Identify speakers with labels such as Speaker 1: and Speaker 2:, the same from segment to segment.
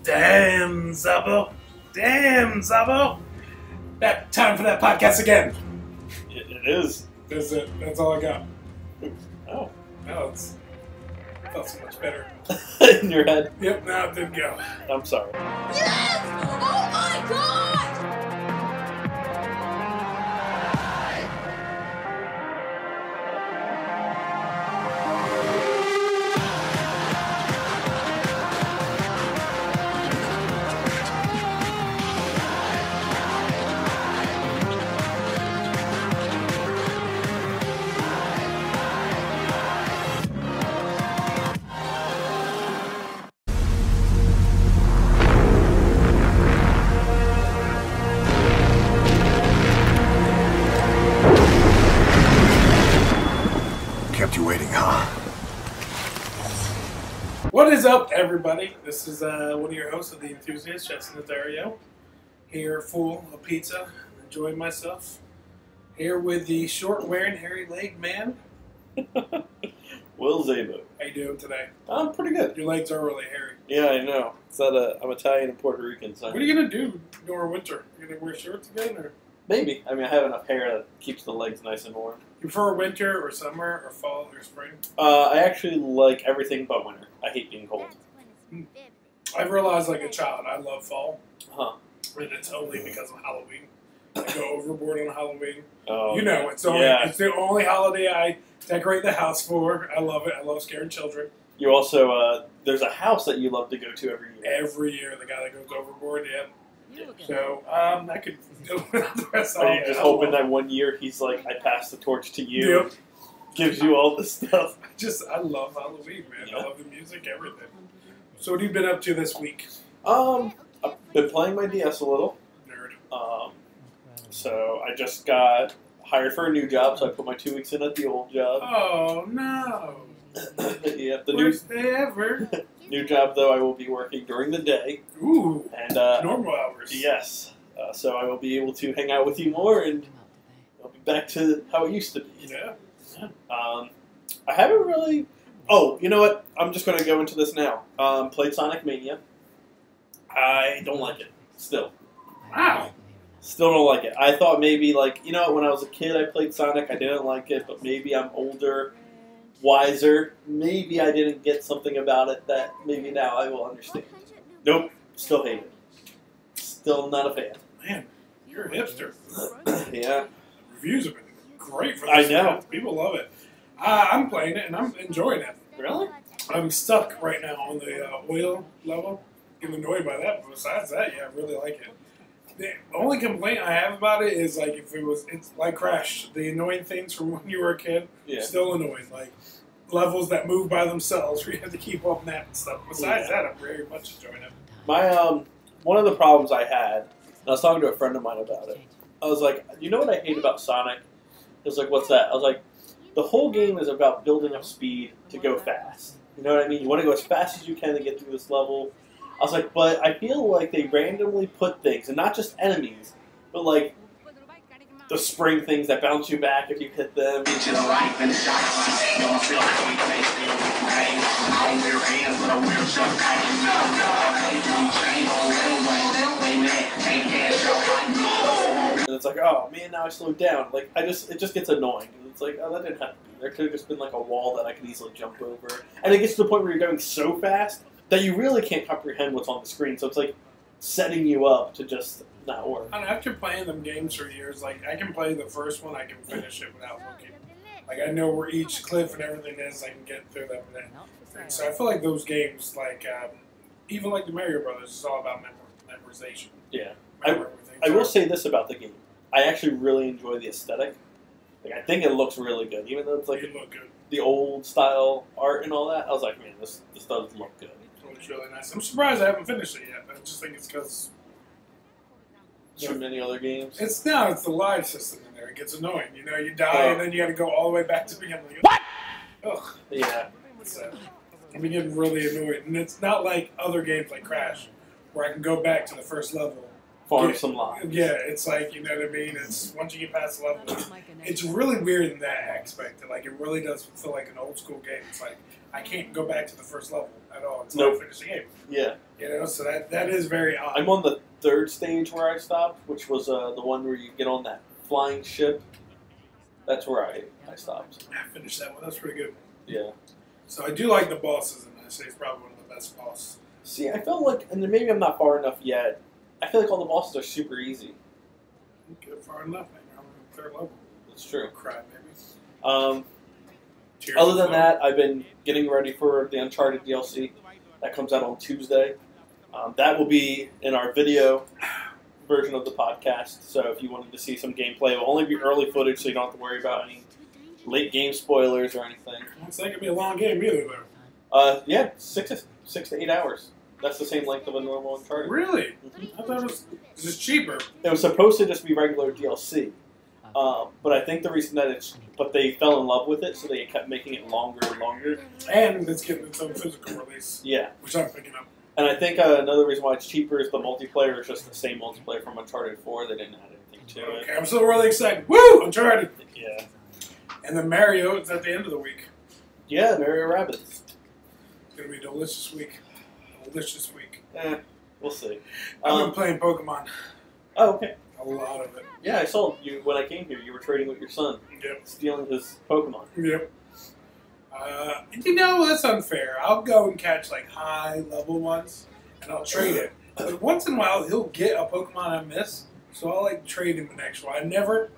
Speaker 1: Damn, Zabo. Damn, Zabo. That time for that podcast again.
Speaker 2: It is.
Speaker 1: That's it. That's all I got.
Speaker 2: Oh.
Speaker 1: No, it felt so much better.
Speaker 2: In your head?
Speaker 1: Yep, now it did go.
Speaker 2: I'm sorry.
Speaker 3: Yes! Oh my god!
Speaker 4: Kept you waiting, huh?
Speaker 1: What is up, everybody? This is one of your hosts of The Enthusiast, Justin Lothario. Here, full of pizza, enjoying myself. Here with the short-wearing, hairy-legged man.
Speaker 2: Will Zabo.
Speaker 1: How you doing today?
Speaker 2: I'm pretty good.
Speaker 1: Your legs are really hairy.
Speaker 2: Yeah, I know. It's that I'm Italian and Puerto Rican, so
Speaker 1: What are you gonna do during winter? You gonna wear shorts again, or
Speaker 2: maybe. I mean, I have enough hair that keeps the legs nice and warm.
Speaker 1: you prefer winter or summer or fall or spring?
Speaker 2: I actually like everything but winter. I hate being cold.
Speaker 1: I've realized, like a child, I love fall,
Speaker 2: Huh.
Speaker 1: and it's only because of Halloween. I go overboard on Halloween.
Speaker 2: Oh,
Speaker 1: You know, it's the only holiday I decorate the house for. I love it. I love scaring children.
Speaker 2: You also, there's a house that you love to go to every year.
Speaker 1: Every year, the guy that goes overboard, yeah. So, I could go with the rest of
Speaker 2: Are you just hoping that one year he's like, I pass the torch to you,
Speaker 1: Yep.
Speaker 2: gives you all this stuff?
Speaker 1: I love Halloween, man.
Speaker 2: Yeah.
Speaker 1: I love the music, everything. So, what have you been up to this week?
Speaker 2: I've been playing my DS a little.
Speaker 1: Nerd.
Speaker 2: So I just got hired for a new job, so I put my 2 weeks in at the old job.
Speaker 1: Oh, no.
Speaker 2: Yeah, the
Speaker 1: Worst day ever.
Speaker 2: new job, though, I will be working during the day.
Speaker 1: Ooh.
Speaker 2: And
Speaker 1: Normal hours.
Speaker 2: yes, so I will be able to hang out with you more, and I'll be back to how it used to be.
Speaker 1: Yeah.
Speaker 2: I haven't really... Oh, you know what? I'm just going to go into this now. Played Sonic Mania. I don't like it. Still.
Speaker 1: Wow.
Speaker 2: Still don't like it. I thought maybe, like, you know, when I was a kid I played Sonic, I didn't like it, but maybe I'm older, wiser. Maybe I didn't get something about it that maybe now I will understand. Nope. Still hate it. Still not a fan.
Speaker 1: Man, you're a hipster.
Speaker 2: Yeah.
Speaker 1: Reviews have been great for this.
Speaker 2: I know.
Speaker 1: Man. People love it. I'm playing it, and I'm enjoying it.
Speaker 2: Really?
Speaker 1: I'm stuck right now on the oil level. Getting annoyed by that, but besides that, yeah, I really like it. The only complaint I have about it is, like, it's like Crash. The annoying things from when you were a kid,
Speaker 2: Yeah.
Speaker 1: still annoying. Like, levels that move by themselves where you have to keep up on that and stuff. Besides that, I'm very much enjoying it.
Speaker 2: My, one of the problems I had, and I was talking to a friend of mine about it, I was like, you know what I hate about Sonic? He was like, what's that? I was like, the whole game is about building up speed to go fast. You know what I mean? You want to go as fast as you can to get through this level. I was like, but I feel like they randomly put things, and not just enemies, but like the spring things that bounce you back if you hit them. And it's like, oh man, now I slowed down. Like it just gets annoying. It's like, oh, that didn't have to be. There could have just been like a wall that I could easily jump over. And it gets to the point where you're going so fast that you really can't comprehend what's on the screen. So it's like setting you up to just not work.
Speaker 1: I don't know, after playing them games for years, like, I can play the first one, I can finish it without looking. Like, I know where each cliff and everything is, I can get through them. And so I feel like those games, like, even like the Mario Brothers, is all about memorization.
Speaker 2: Yeah.
Speaker 1: Remember everything.
Speaker 2: I will say this about the game. I actually really enjoy the aesthetic. Like, I think it looks really good. Even though it's like
Speaker 1: It look good.
Speaker 2: the old style art and all that, I was like, man, this does look good.
Speaker 1: It looks really nice. I'm surprised I haven't finished it yet. I just think it's because
Speaker 2: Too many other games.
Speaker 1: it's the live system in there. It gets annoying. You know, you die
Speaker 2: Oh.
Speaker 1: and then you got to go all the way back to the beginning. Like, what? Ugh.
Speaker 2: Yeah.
Speaker 1: So, I'm getting really annoyed. And it's not like other games like Crash, where I can go back to the first level.
Speaker 2: Farm
Speaker 1: Yeah.
Speaker 2: some lives.
Speaker 1: Yeah, it's like, you know what I mean? It's once you get past the level, it's really weird in that aspect. Like, it really does feel like an old school game. It's like, I can't go back to the first level. at all until I finish the game.
Speaker 2: Yeah.
Speaker 1: You know, so that is very odd.
Speaker 2: I'm on the 3rd stage where I stopped, which was the one where you get on that flying ship. That's where I stopped.
Speaker 1: I finished that one. That's pretty good.
Speaker 2: Yeah.
Speaker 1: So I do like the bosses, and I say it's probably one of the best bosses.
Speaker 2: See, I felt like, and then maybe I'm not far enough yet, I feel like all the bosses are super easy.
Speaker 1: Get far enough, man. I'm on the 3rd level.
Speaker 2: That's true.
Speaker 1: Cry, baby.
Speaker 2: Other than that, I've been getting ready for the Uncharted DLC. That comes out on Tuesday. That will be in our video version of the podcast. So if you wanted to see some gameplay, it will only be early footage, so you don't have to worry about any late game spoilers or anything.
Speaker 1: It's not going to be a long game either, though.
Speaker 2: Yeah, 6 to 8 hours. That's the same length of a normal Uncharted.
Speaker 1: Really? I thought it was just cheaper.
Speaker 2: It was supposed to just be regular DLC. But I think the reason that but they fell in love with it, so they kept making it longer and longer.
Speaker 1: And it's getting its own physical release.
Speaker 2: Yeah.
Speaker 1: Which I'm picking up.
Speaker 2: And I think another reason why it's cheaper is the multiplayer is just the same multiplayer from Uncharted 4. They didn't add anything to it.
Speaker 1: Okay, I'm still really excited. Woo! Uncharted!
Speaker 2: Yeah.
Speaker 1: And then Mario is at the end of the week.
Speaker 2: Yeah, Mario Rabbids.
Speaker 1: It's going to be a delicious week. Delicious week.
Speaker 2: We'll see.
Speaker 1: I've been playing Pokemon.
Speaker 2: Oh, okay.
Speaker 1: A lot of it.
Speaker 2: Yeah, I saw you when I came here. You were trading with your son.
Speaker 1: Yep.
Speaker 2: Stealing his Pokemon.
Speaker 1: Yep. You know, that's unfair. I'll go and catch, like, high-level ones, and I'll trade it. But once in a while, he'll get a Pokemon I miss, so I'll, like, trade him an extra one. I never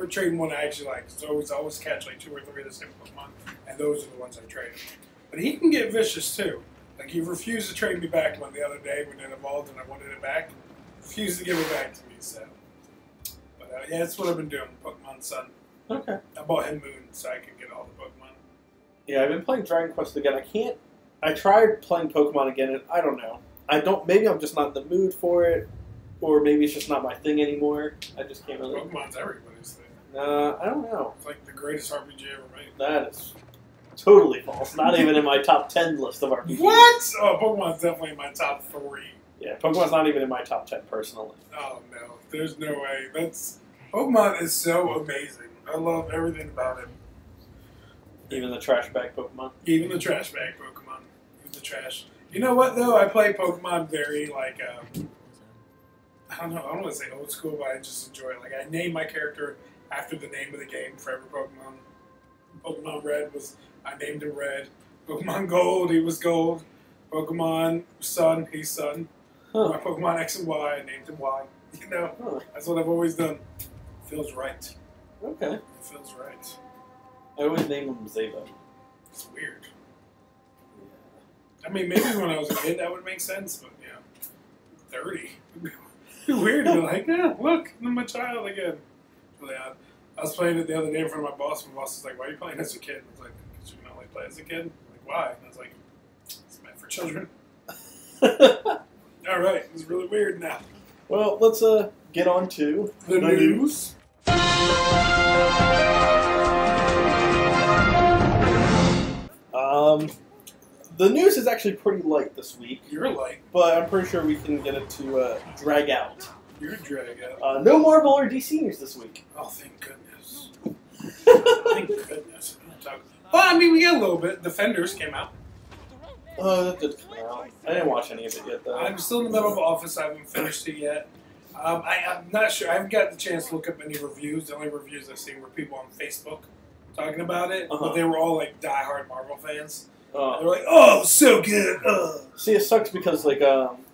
Speaker 1: trade one I actually like. So I always catch, like, 2 or 3 of the same Pokemon, and those are the ones I trade. But he can get vicious, too. Like, he refused to trade me back one the other day when it evolved and I wanted it back. Refused to give it back to me, so. But, yeah, that's what I've been doing, Pokemon Sun.
Speaker 2: Okay.
Speaker 1: I bought him Moon so I can get all the Pokemon.
Speaker 2: Yeah, I've been playing Dragon Quest again. I tried playing Pokemon again, and I don't know. Maybe I'm just not in the mood for it, or maybe it's just not my thing anymore. I just can't really.
Speaker 1: Pokemon's everybody's thing.
Speaker 2: I don't know.
Speaker 1: It's like the greatest RPG ever made.
Speaker 2: That is totally false. Not even in my top 10 list of RPGs.
Speaker 1: What? Oh, Pokemon's definitely in my top 3.
Speaker 2: Yeah, Pokemon's not even in my top 10 personally.
Speaker 1: Oh, no. There's no way. Pokemon is so amazing. I love everything about it.
Speaker 2: Even the trash bag Pokemon?
Speaker 1: Even the trash bag Pokemon. Even the trash. You know what, though? I play Pokemon very, like, I don't know. I don't want to say old school, but I just enjoy it. Like, I name my character after the name of the game for every Pokemon. Pokemon Red I named him Red. Pokemon Gold, he was Gold. Pokemon Sun, he's Sun.
Speaker 2: Huh.
Speaker 1: My Pokemon X and Y, I named him Y. You know, That's what I've always done. Feels right.
Speaker 2: Okay.
Speaker 1: It feels right.
Speaker 2: I always name him Zeta.
Speaker 1: It's weird. I mean, maybe when I was a kid that would make sense, but yeah, 30. It'd be weird to be like, yeah, look, I'm a child again. Really odd. I was playing it the other day in front of my boss. My boss was like, why are you playing as a kid? I was like, because you can only play as a kid. I'm like, why? And I was like, it's meant for children. All right, it's really weird now.
Speaker 2: Well, let's get on to
Speaker 1: the news.
Speaker 2: The news is actually pretty light this week.
Speaker 1: You're light.
Speaker 2: But I'm pretty sure we can get it to drag out.
Speaker 1: You're drag out.
Speaker 2: No Marvel or DC news this week.
Speaker 1: Oh, thank goodness. Thank goodness. Well, I mean, we got a little bit. Defenders came out.
Speaker 2: That did come out. I didn't watch any of it yet, though.
Speaker 1: I'm still in the middle of Office. I haven't finished it yet. I'm not sure. I haven't got the chance to look up any reviews. The only reviews I've seen were people on Facebook talking about it. But they were all, like, diehard Marvel fans. They're like, oh, so good.
Speaker 2: See, it sucks because, like,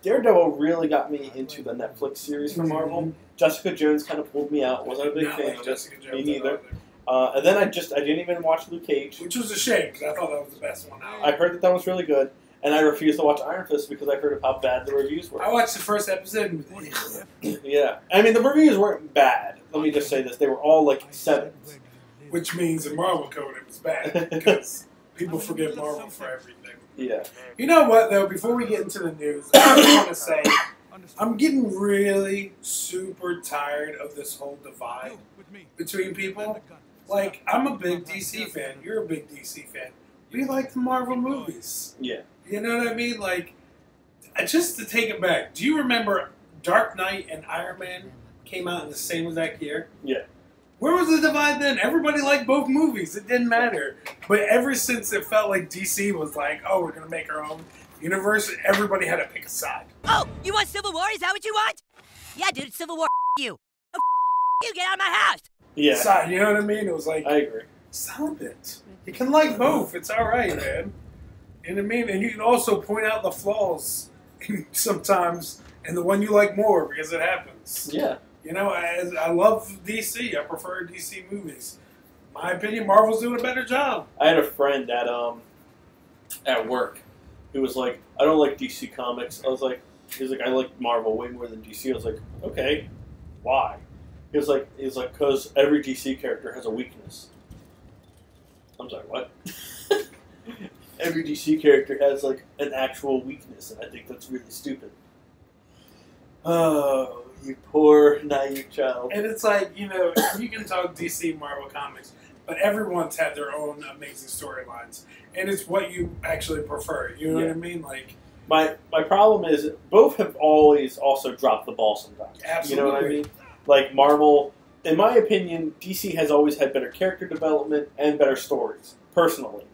Speaker 2: Daredevil really got me into the Netflix series for Marvel. Jessica Jones kind of pulled me out. Wasn't a big fan of it. Me neither. And then I didn't even watch Luke Cage.
Speaker 1: Which was a shame, because I thought that was the best one out.
Speaker 2: I heard that was really good. And I refused to watch Iron Fist because I heard of how bad the reviews were.
Speaker 1: I watched the first episode.
Speaker 2: Yeah. I mean, the reviews weren't bad. Let me just say this. They were all, like, 7s.
Speaker 1: Which means in Marvel code it was bad, because people forget Marvel for everything.
Speaker 2: Yeah.
Speaker 1: You know what, though? Before we get into the news, I just want to say I'm getting really super tired of this whole divide between people. Like, I'm a big DC fan. You're a big DC fan. We like the Marvel movies.
Speaker 2: Yeah.
Speaker 1: You know what I mean? Like, just to take it back, do you remember Dark Knight and Iron Man came out in the same exact year?
Speaker 2: Yeah.
Speaker 1: Where was the divide then? Everybody liked both movies. It didn't matter. But ever since it felt like DC was like, oh, we're going to make our own, universe, everybody had to pick a side.
Speaker 4: Oh, you want Civil War? Is that what you want? Yeah, dude, it's Civil War. You. Oh, you get out of my house.
Speaker 2: Yeah.
Speaker 1: Side, you know what I mean? It was like,
Speaker 2: I agree.
Speaker 1: stop it. You can like both. It's all right, man. You know what I mean? And you can also point out the flaws sometimes and the one you like more because it happens.
Speaker 2: Yeah.
Speaker 1: You know, I love DC. I prefer DC movies. My opinion, Marvel's doing a better job.
Speaker 2: I had a friend at work who was like, I don't like DC comics. He was like, I like Marvel way more than DC. I was like, okay, why? He was like, because every DC character has a weakness. I'm sorry, what? Every DC character has like an actual weakness, and I think that's really stupid. Oh, you poor naive child.
Speaker 1: And it's like, you know, you can talk DC, Marvel comics, but everyone's had their own amazing storylines, and it's what you actually prefer. You know what I mean? Like,
Speaker 2: my problem is both have always also dropped the ball sometimes.
Speaker 1: Absolutely.
Speaker 2: You know what I mean? Like Marvel, in my opinion, DC has always had better character development and better stories. Personally,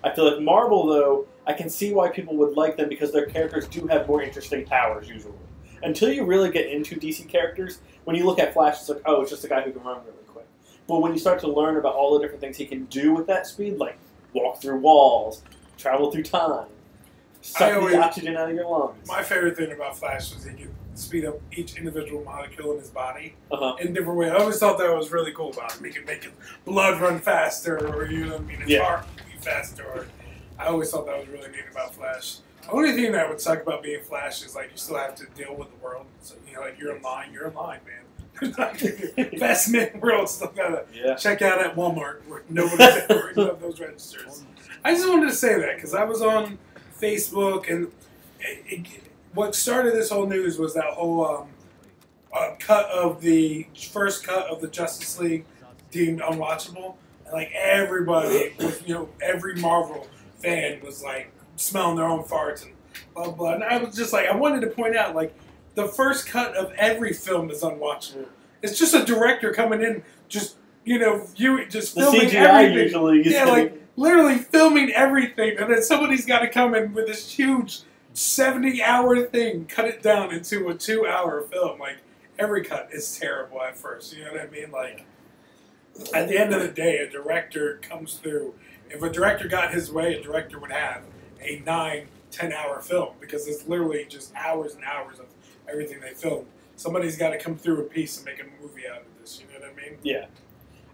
Speaker 2: I feel like Marvel, though, I can see why people would like them because their characters do have more interesting powers usually. Until you really get into DC characters, when you look at Flash, it's like, oh, it's just a guy who can run really quick. But when you start to learn about all the different things he can do with that speed, like walk through walls, travel through time, suck the oxygen out of your lungs.
Speaker 1: My favorite thing about Flash was he could speed up each individual molecule in his body in different ways. I always thought that was really cool about him. He could make his blood run faster, or you know what I mean, his heart beat faster. Or, I always thought that was really neat about Flash. The only thing that would suck about being Flash is like you still have to deal with the world. So you know, like you're in line, man. Best man world still gotta check out at Walmart where nobody's ever of those registers. I just wanted to say that because I was on Facebook and what started this whole news was that whole first cut of the Justice League deemed unwatchable, and like everybody was, you know, every Marvel fan was like smelling their own farts and blah blah. And I was just like, I wanted to point out like the first cut of every film is unwatchable. It's just a director coming in, just just filming
Speaker 2: CGI
Speaker 1: everything.
Speaker 2: Usually,
Speaker 1: like literally filming everything, and then somebody's got to come in with this huge 70-hour thing, cut it down into a 2-hour film. Like every cut is terrible at first. You know what I mean? Like at the end of the day, a director comes through. If a director got his way, a director would have a 9-10-hour film because it's literally just hours and hours of everything they filmed. Somebody's got to come through a piece and make a movie out of this. You know what I mean?
Speaker 2: Yeah.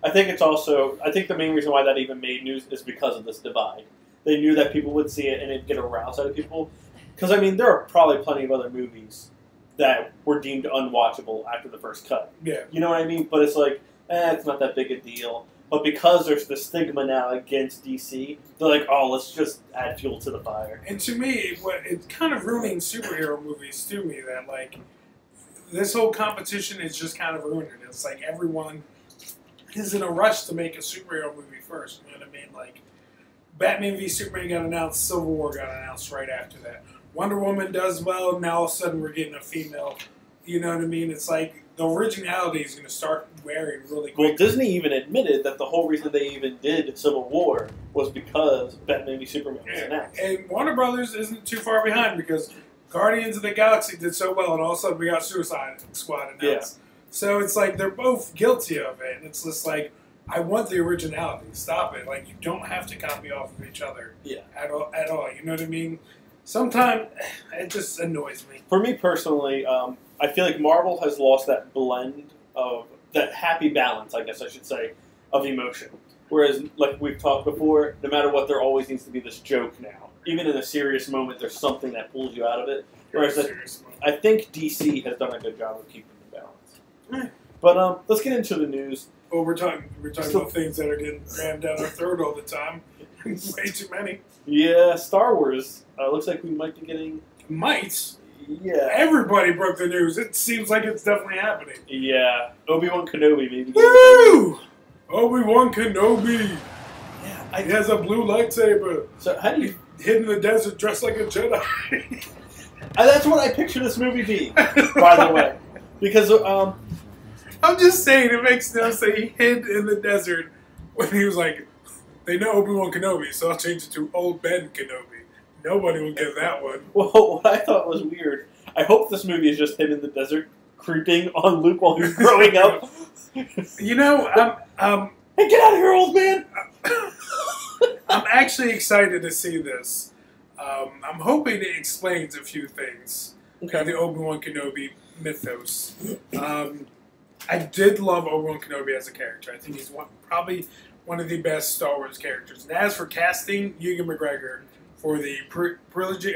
Speaker 2: I think the main reason why that even made news is because of this divide. They knew that people would see it and it'd get a rouse out of people. Because, I mean, there are probably plenty of other movies that were deemed unwatchable after the first cut.
Speaker 1: Yeah.
Speaker 2: You know what I mean? But it's like, it's not that big a deal. But because there's the stigma now against DC, they're like, oh, let's just add fuel to the fire.
Speaker 1: And to me, it's kind of ruining superhero movies to me that, like, this whole competition is just kind of ruining it. It's like everyone is in a rush to make a superhero movie first. You know what I mean? Like, Batman v Superman got announced, Civil War got announced right after that. Wonder Woman does well, now all of a sudden we're getting a female. You know what I mean? It's like the originality is going to start wearing really quick.
Speaker 2: Well, Disney even admitted that the whole reason they even did Civil War was because Batman v Superman was announced.
Speaker 1: And Warner Brothers isn't too far behind because Guardians of the Galaxy did so well, and all of a sudden we got Suicide Squad announced. Yeah. So it's like they're both guilty of it, and it's just like, I want the originality. Stop it. Like, you don't have to copy off of each other at all. You know what I mean? Sometimes it just annoys me.
Speaker 2: For me personally, I feel like Marvel has lost that blend of, that happy balance, I guess I should say, of emotion. Whereas, like we've talked before, no matter what, there always needs to be this joke now. Even in a serious moment, there's something that pulls you out of it. Whereas I think DC has done a good job of keeping the balance. But let's get into the news.
Speaker 1: Well, we're talking about things that are getting rammed down our throat all the time. Way too many.
Speaker 2: Yeah, Star Wars. Looks like we might be getting...
Speaker 1: Might?
Speaker 2: Yeah.
Speaker 1: Everybody broke the news. It seems like it's definitely happening.
Speaker 2: Yeah. Obi Wan Kenobi, maybe.
Speaker 1: Woo! Obi Wan Kenobi.
Speaker 2: Yeah.
Speaker 1: He has a blue lightsaber.
Speaker 2: So how do you...
Speaker 1: Hid in the desert dressed like a Jedi.
Speaker 2: That's what I picture this movie being, by the way. Because...
Speaker 1: I'm just saying, it makes no sense. He hid in the desert when he was like, they know Obi Wan Kenobi, so I'll change it to Old Ben Kenobi. Nobody will get that one.
Speaker 2: Well, what I thought was weird, I hope this movie is just him in the desert creeping on Luke while he's growing up.
Speaker 1: You know,
Speaker 2: Hey, get out of here, old man!
Speaker 1: I'm actually excited to see this. I'm hoping it explains a few things in the Obi Wan Kenobi mythos. I did love Obi Wan Kenobi as a character. I think he's probably one of the best Star Wars characters. And as for casting, Ewan McGregor for the trilogy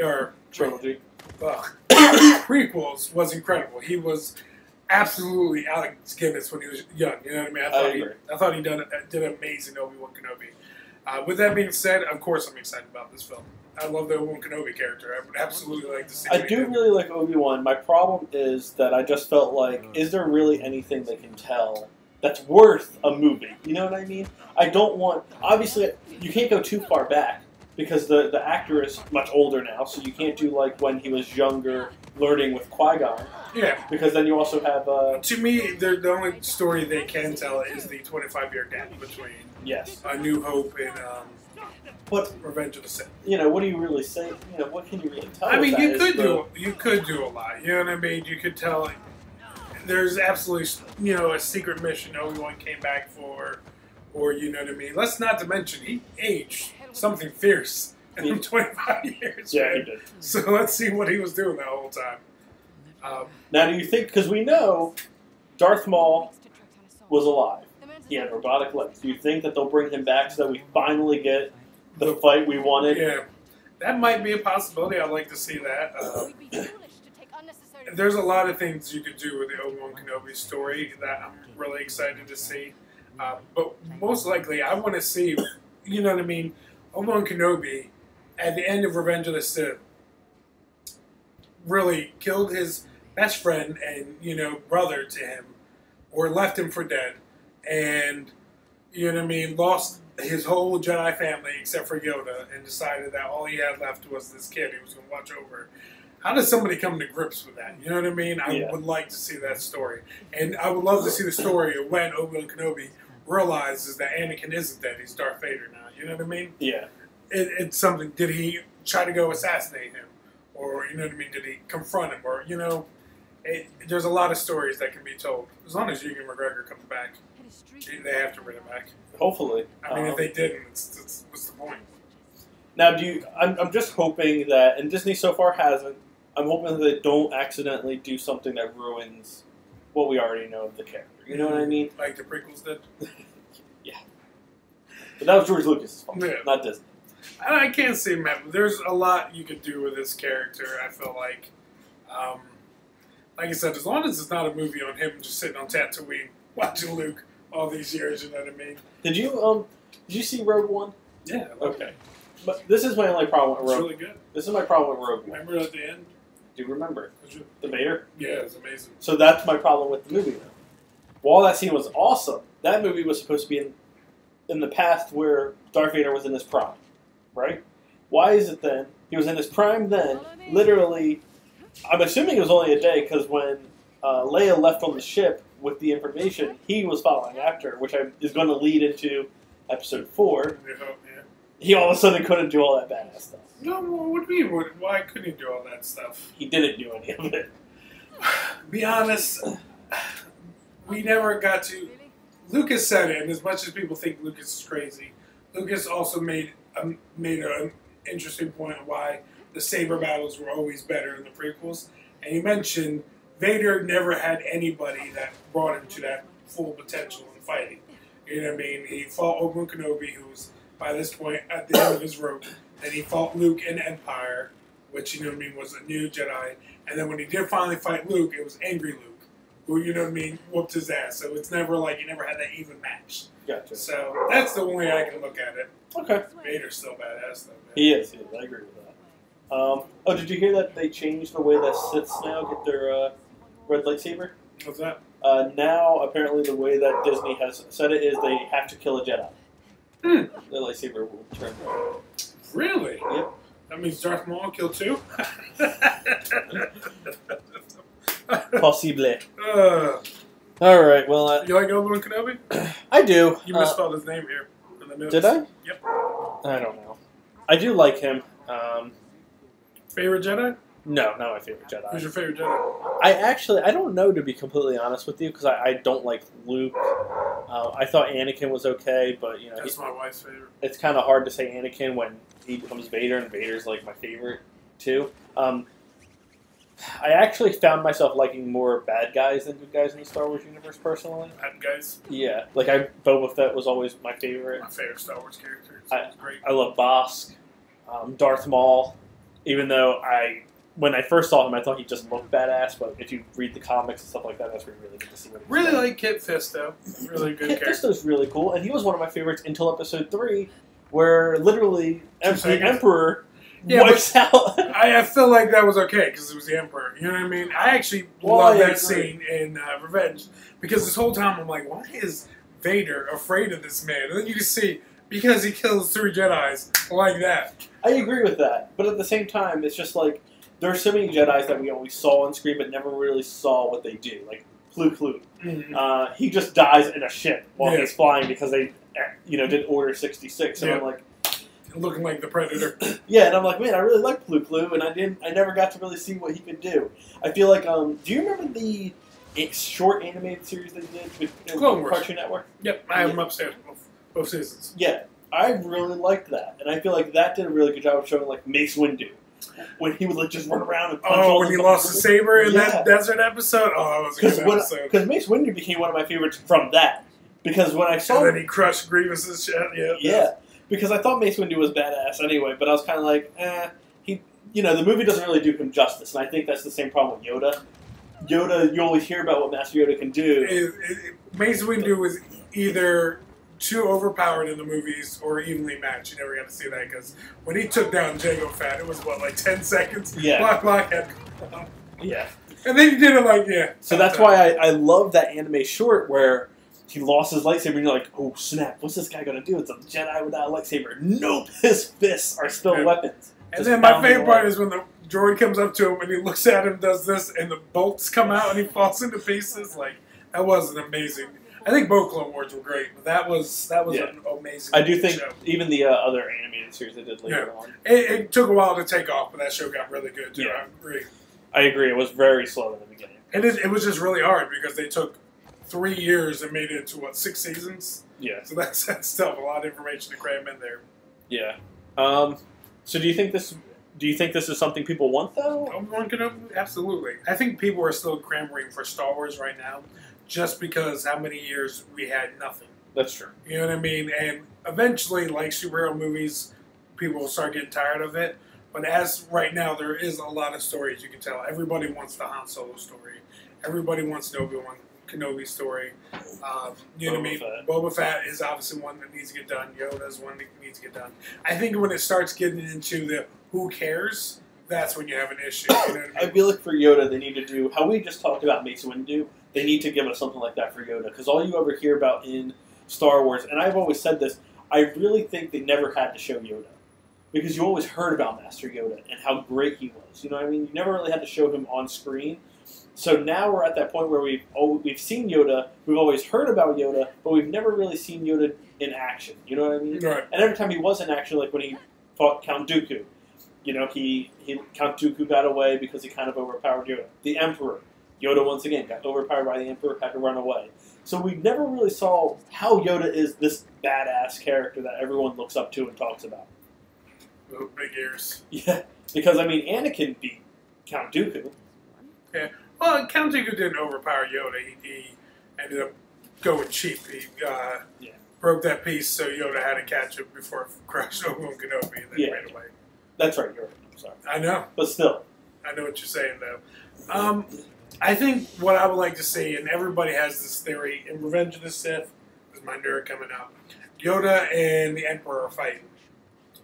Speaker 1: prequels was incredible. He was absolutely Alex Guinness when he was young. You know what I mean? I thought he did amazing Obi Wan Kenobi. With that being said, of course I'm excited about this film. I love the Obi Wan Kenobi character. I would absolutely like to see.
Speaker 2: I do really like Obi-Wan. My problem is that I just felt like, is there really anything they can tell that's worth a movie? You know what I mean? I don't want. Obviously, you can't go too far back because the actor is much older now, so you can't do like when he was younger, learning with Qui-Gon.
Speaker 1: Yeah.
Speaker 2: Because then you also have.
Speaker 1: To me, the only story they can tell is the 25-year gap between A New Hope and.
Speaker 2: But
Speaker 1: Revenge of the Sith.
Speaker 2: You know, what do you really say? You know, what can you really tell?
Speaker 1: I mean, you could do a lot. You know what I mean? You could tell. Like, there's absolutely, a secret mission Obi-Wan came back for, or you know what I mean. Let's not to mention he aged something fierce in 25 years.
Speaker 2: Yeah,
Speaker 1: man.
Speaker 2: he did.
Speaker 1: So let's see what he was doing that whole time.
Speaker 2: Now, do you think? Because we know Darth Maul was alive. He had robotic legs. Do you think that they'll bring him back so that we finally get the fight we wanted?
Speaker 1: Yeah, that might be a possibility. I'd like to see that. There's a lot of things you could do with the Obi-Wan Kenobi story that I'm really excited to see. But most likely, I want to see, you know what I mean, Obi-Wan Kenobi at the end of Revenge of the Sith really killed his best friend and, brother to him, or left him for dead, and, you know what I mean, lost his whole Jedi family except for Yoda, and decided that all he had left was this kid he was going to watch over. How does somebody come to grips with that? You know what I mean? I would like to see that story. And I would love to see the story of when Obi-Wan Kenobi realizes that Anakin isn't dead. He's Darth Vader now. You know what I mean?
Speaker 2: Yeah.
Speaker 1: It's something. Did he try to go assassinate him? Or, you know what I mean? Did he confront him? Or, there's a lot of stories that can be told. As long as Ewan McGregor comes back. They have to bring him back.
Speaker 2: Hopefully.
Speaker 1: I mean, if they didn't, what's the point?
Speaker 2: Now, I'm just hoping that, and Disney so far hasn't, I'm hoping that they don't accidentally do something that ruins what we already know of the character. You know what I mean?
Speaker 1: Like the prequels did?
Speaker 2: Yeah. But that was George Lucas' fault, not Disney.
Speaker 1: I can't see, man. There's a lot you could do with this character, I feel like. Like I said, as long as it's not a movie on him just sitting on Tatooine watching Luke all these years, you know what I mean?
Speaker 2: Did you see Rogue One?
Speaker 1: Yeah.
Speaker 2: Okay. But this is my only problem with Rogue One.
Speaker 1: It's really good.
Speaker 2: This is my problem with Rogue One.
Speaker 1: Remember at the end?
Speaker 2: Do you remember? The Vader?
Speaker 1: Yeah, it was amazing.
Speaker 2: So that's my problem with the movie now. While that scene was awesome, that movie was supposed to be in the past where Darth Vader was in his prime, right? Why is it then? He was in his prime then, literally, I'm assuming it was only a day, because when Leia left on the ship with the information, he was following after, which is going to lead into Episode 4.
Speaker 1: Yeah.
Speaker 2: He all of a sudden couldn't do all that badass stuff.
Speaker 1: No, what do you mean? Why couldn't he do all that stuff?
Speaker 2: He didn't do any of it.
Speaker 1: Be honest, we never got to... Lucas said it, and as much as people think Lucas is crazy, Lucas also made an interesting point of why the saber battles were always better in the prequels. And he mentioned Vader never had anybody that brought him to that full potential in fighting. You know what I mean? He fought Obi-Wan Kenobi, who was, by this point, at the end of his rope. And he fought Luke in Empire, which, you know what I mean, was a new Jedi. And then when he did finally fight Luke, it was angry Luke, who, you know what I mean, whooped his ass. So it's never like, you never had that even match.
Speaker 2: Gotcha.
Speaker 1: So that's the only way I can look at it.
Speaker 2: Okay.
Speaker 1: Vader's still badass, though, man.
Speaker 2: He is. I agree with that. Oh, did you hear that they changed the way that Siths now get their red lightsaber?
Speaker 1: What's that?
Speaker 2: Now, apparently, the way that Disney has said it is they have to kill a Jedi. The lightsaber will turn red.
Speaker 1: Really?
Speaker 2: Yep.
Speaker 1: That means Darth Maul killed two?
Speaker 2: Possible. Alright, well...
Speaker 1: you like Obi-Wan Kenobi?
Speaker 2: I do.
Speaker 1: You misspelled his name here in the notes.
Speaker 2: Did I?
Speaker 1: Yep.
Speaker 2: I don't know. I do like him.
Speaker 1: Favorite Jedi?
Speaker 2: No, not my favorite Jedi.
Speaker 1: Who's your favorite Jedi?
Speaker 2: I don't know, to be completely honest with you, because I don't like Luke. I thought Anakin was okay, but
Speaker 1: That's my wife's favorite.
Speaker 2: It's kind of hard to say Anakin when he becomes Vader, and Vader's like my favorite too. I actually found myself liking more bad guys than good guys in the Star Wars universe, personally.
Speaker 1: Bad guys?
Speaker 2: Yeah, like Boba Fett was always my favorite.
Speaker 1: My favorite Star Wars character. Great.
Speaker 2: I love Bossk, Darth Maul, even though when I first saw him, I thought he just looked badass, but if you read the comics and stuff like that, that's where you really get to see what he's
Speaker 1: Really
Speaker 2: like.
Speaker 1: like Kit Fisto. Really good
Speaker 2: Kit
Speaker 1: character.
Speaker 2: Fisto's really cool, and he was one of my favorites until Episode 3, where literally the Emperor wipes out.
Speaker 1: I feel like that was okay because it was the Emperor. You know what I mean? I actually love that scene in Revenge because this whole time I'm like, why is Vader afraid of this man? And then you can see because he kills 3 Jedis like that.
Speaker 2: I agree with that, but at the same time, it's just like there are so many Jedis that we always saw on screen, but never really saw what they do. Like Plu.
Speaker 1: Mm-hmm.
Speaker 2: He just dies in a ship while he's flying because they, did Order 66, and I'm like,
Speaker 1: looking like the Predator.
Speaker 2: Yeah, and I'm like, man, I really like Plu, and I never got to really see what he could do. I feel like, do you remember the short animated series they did with
Speaker 1: Clone Wars.
Speaker 2: Cartoon Network?
Speaker 1: Yep, I have them upstairs, both seasons.
Speaker 2: Yeah, I really liked that, and I feel like that did a really good job of showing like Mace Windu when he would like just run around and punch all
Speaker 1: when he lost the saber in that desert episode. Oh, that was a good episode.
Speaker 2: Because Mace Windu became one of my favorites from that. Because when I saw
Speaker 1: and then he crushed Grievous's shit.
Speaker 2: Yeah. Because I thought Mace Windu was badass anyway, but I was kind of like, the movie doesn't really do him justice, and I think that's the same problem with Yoda. Yoda, you always hear about what Master Yoda can do.
Speaker 1: Mace Windu was either too overpowered in the movies or evenly matched. You never got to see that because when he took down Jango Fett, it was like 10 seconds.
Speaker 2: Yeah.
Speaker 1: Block head.
Speaker 2: Yeah.
Speaker 1: And then he did it
Speaker 2: So that's why I love that anime short where he lost his lightsaber and you're like, oh snap, what's this guy gonna do? It's a Jedi without a lightsaber. Nope, his fists are still weapons.
Speaker 1: And then my favorite part is when the droid comes up to him and he looks at him, does this, and the bolts come out and he falls into pieces. Like, that was an amazing. I think both Clone Wars were great, but that was an amazing
Speaker 2: I do think
Speaker 1: show.
Speaker 2: Even the other animated series they did later on.
Speaker 1: It took a while to take off, but that show got really good too.
Speaker 2: Yeah.
Speaker 1: I agree.
Speaker 2: It was very slow in the beginning.
Speaker 1: And it was just really hard because they took 3 years and made it to 6 seasons?
Speaker 2: Yeah.
Speaker 1: So that's tough. A lot of information to cram in there.
Speaker 2: Yeah. So do you think this is something people want though?
Speaker 1: Obi-Wan Kenobi? Absolutely. I think people are still clamoring for Star Wars right now just because how many years we had nothing.
Speaker 2: That's true.
Speaker 1: You know what I mean? And eventually, like superhero movies, people will start getting tired of it. But as right now, there is a lot of stories you can tell. Everybody wants the Han Solo story. Everybody wants the Obi-Wan Kenobi story. You know what I mean? Boba Fett is obviously one that needs to get done. Yoda's one that needs to get done. I think when it starts getting into the who cares, that's when you have an issue. You know what I mean?
Speaker 2: I feel like for Yoda, they need to do how we just talked about Mace Windu. They need to give us something like that for Yoda, because all you ever hear about in Star Wars, and I've always said this, I really think they never had to show Yoda, because you always heard about Master Yoda and how great he was. You know what I mean? You never really had to show him on screen. So now we're at that point where we've seen Yoda, we've always heard about Yoda, but we've never really seen Yoda in action. You know what I mean?
Speaker 1: Right.
Speaker 2: And every time he was in action, like when he fought Count Dooku, Count Dooku got away because he kind of overpowered Yoda. The Emperor, Yoda once again got overpowered by the Emperor, had to run away. So we never really saw how Yoda is this badass character that everyone looks up to and talks about.
Speaker 1: Little big ears.
Speaker 2: Yeah, because Anakin beat Count Dooku.
Speaker 1: Yeah. Well, Count Dooku didn't overpower Yoda. He ended up going cheap. He broke that piece, so Yoda had to catch it before it crushed Obi-Wan Kenobi, and then ran away.
Speaker 2: That's right, you're right. I'm sorry.
Speaker 1: I know.
Speaker 2: But still.
Speaker 1: I know what you're saying, though. I think what I would like to see, and everybody has this theory, in Revenge of the Sith, is my nerd coming up, Yoda and the Emperor are fighting.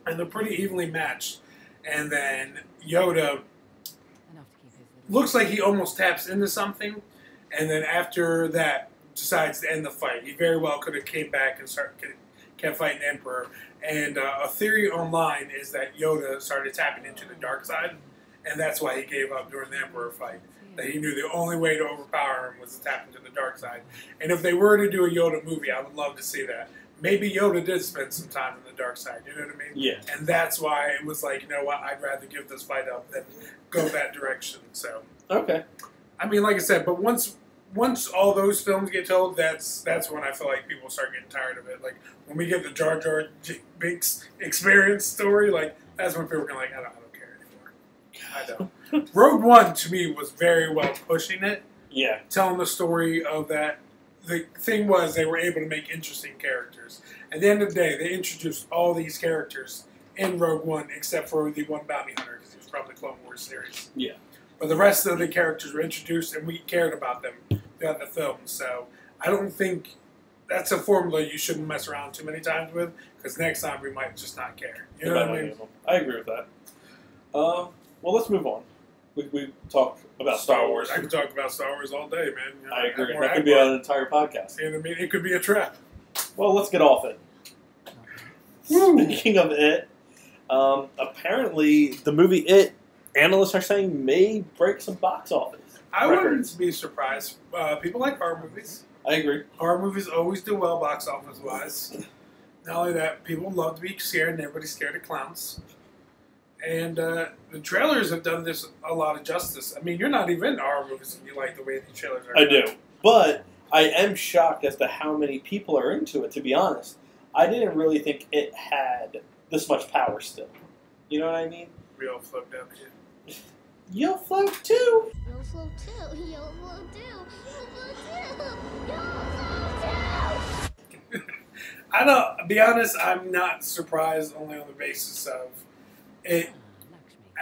Speaker 1: And they're pretty evenly matched. And then Yoda looks like he almost taps into something, and then after that decides to end the fight. He very well could have came back and kept fighting the Emperor. And a theory online is that Yoda started tapping into the dark side, and that's why he gave up during the Emperor fight. That he knew the only way to overpower him was to tap into the dark side. And if they were to do a Yoda movie, I would love to see that. maybe Yoda did spend some time in the dark side. You know what I mean?
Speaker 2: Yeah.
Speaker 1: And that's why it was like, you know what? I'd rather give this fight up than go that direction. So.
Speaker 2: Okay.
Speaker 1: I mean, like I said, but once all those films get told, that's when I feel like people start getting tired of it. Like when we get the Jar Jar Binks experience story, like that's when people are like, I don't care anymore. I don't. Rogue One to me was very well pushing it.
Speaker 2: Yeah.
Speaker 1: Telling the story of that. The thing was they were able to make interesting characters. At the end of the day, they introduced all these characters in Rogue One except for the one bounty hunter because he was from the Clone Wars series.
Speaker 2: Yeah.
Speaker 1: But the rest of the characters were introduced, and we cared about them throughout the film. So I don't think that's a formula you shouldn't mess around too many times with, because next time we might just not care. You know what I mean?
Speaker 2: I agree with that. Well, let's move on. We talked about Star Wars.
Speaker 1: I could talk about Star Wars all day, man. You know,
Speaker 2: I agree. That could be an entire podcast.
Speaker 1: You know what I mean? It could be a trap.
Speaker 2: Well, let's get off it. Speaking of it, apparently the movie It, analysts are saying may break some box office
Speaker 1: I
Speaker 2: records.
Speaker 1: wouldn't be surprised. People like horror movies.
Speaker 2: I agree.
Speaker 1: Horror movies always do well box office wise. Not only that, people love to be scared, and everybody's scared of clowns. And the trailers have done this a lot of justice. I mean, you're not even into horror movies and you like the way the trailers are.
Speaker 2: I do. But I am shocked as to how many people are into it, to be honest. I didn't really think it had this much power still. You know what I mean?
Speaker 1: We all float down here.
Speaker 2: You'll float too.
Speaker 3: You'll float too. You'll float too. You'll float too. You'll float too.
Speaker 1: I don't, to be honest, I'm not surprised only on the basis of it.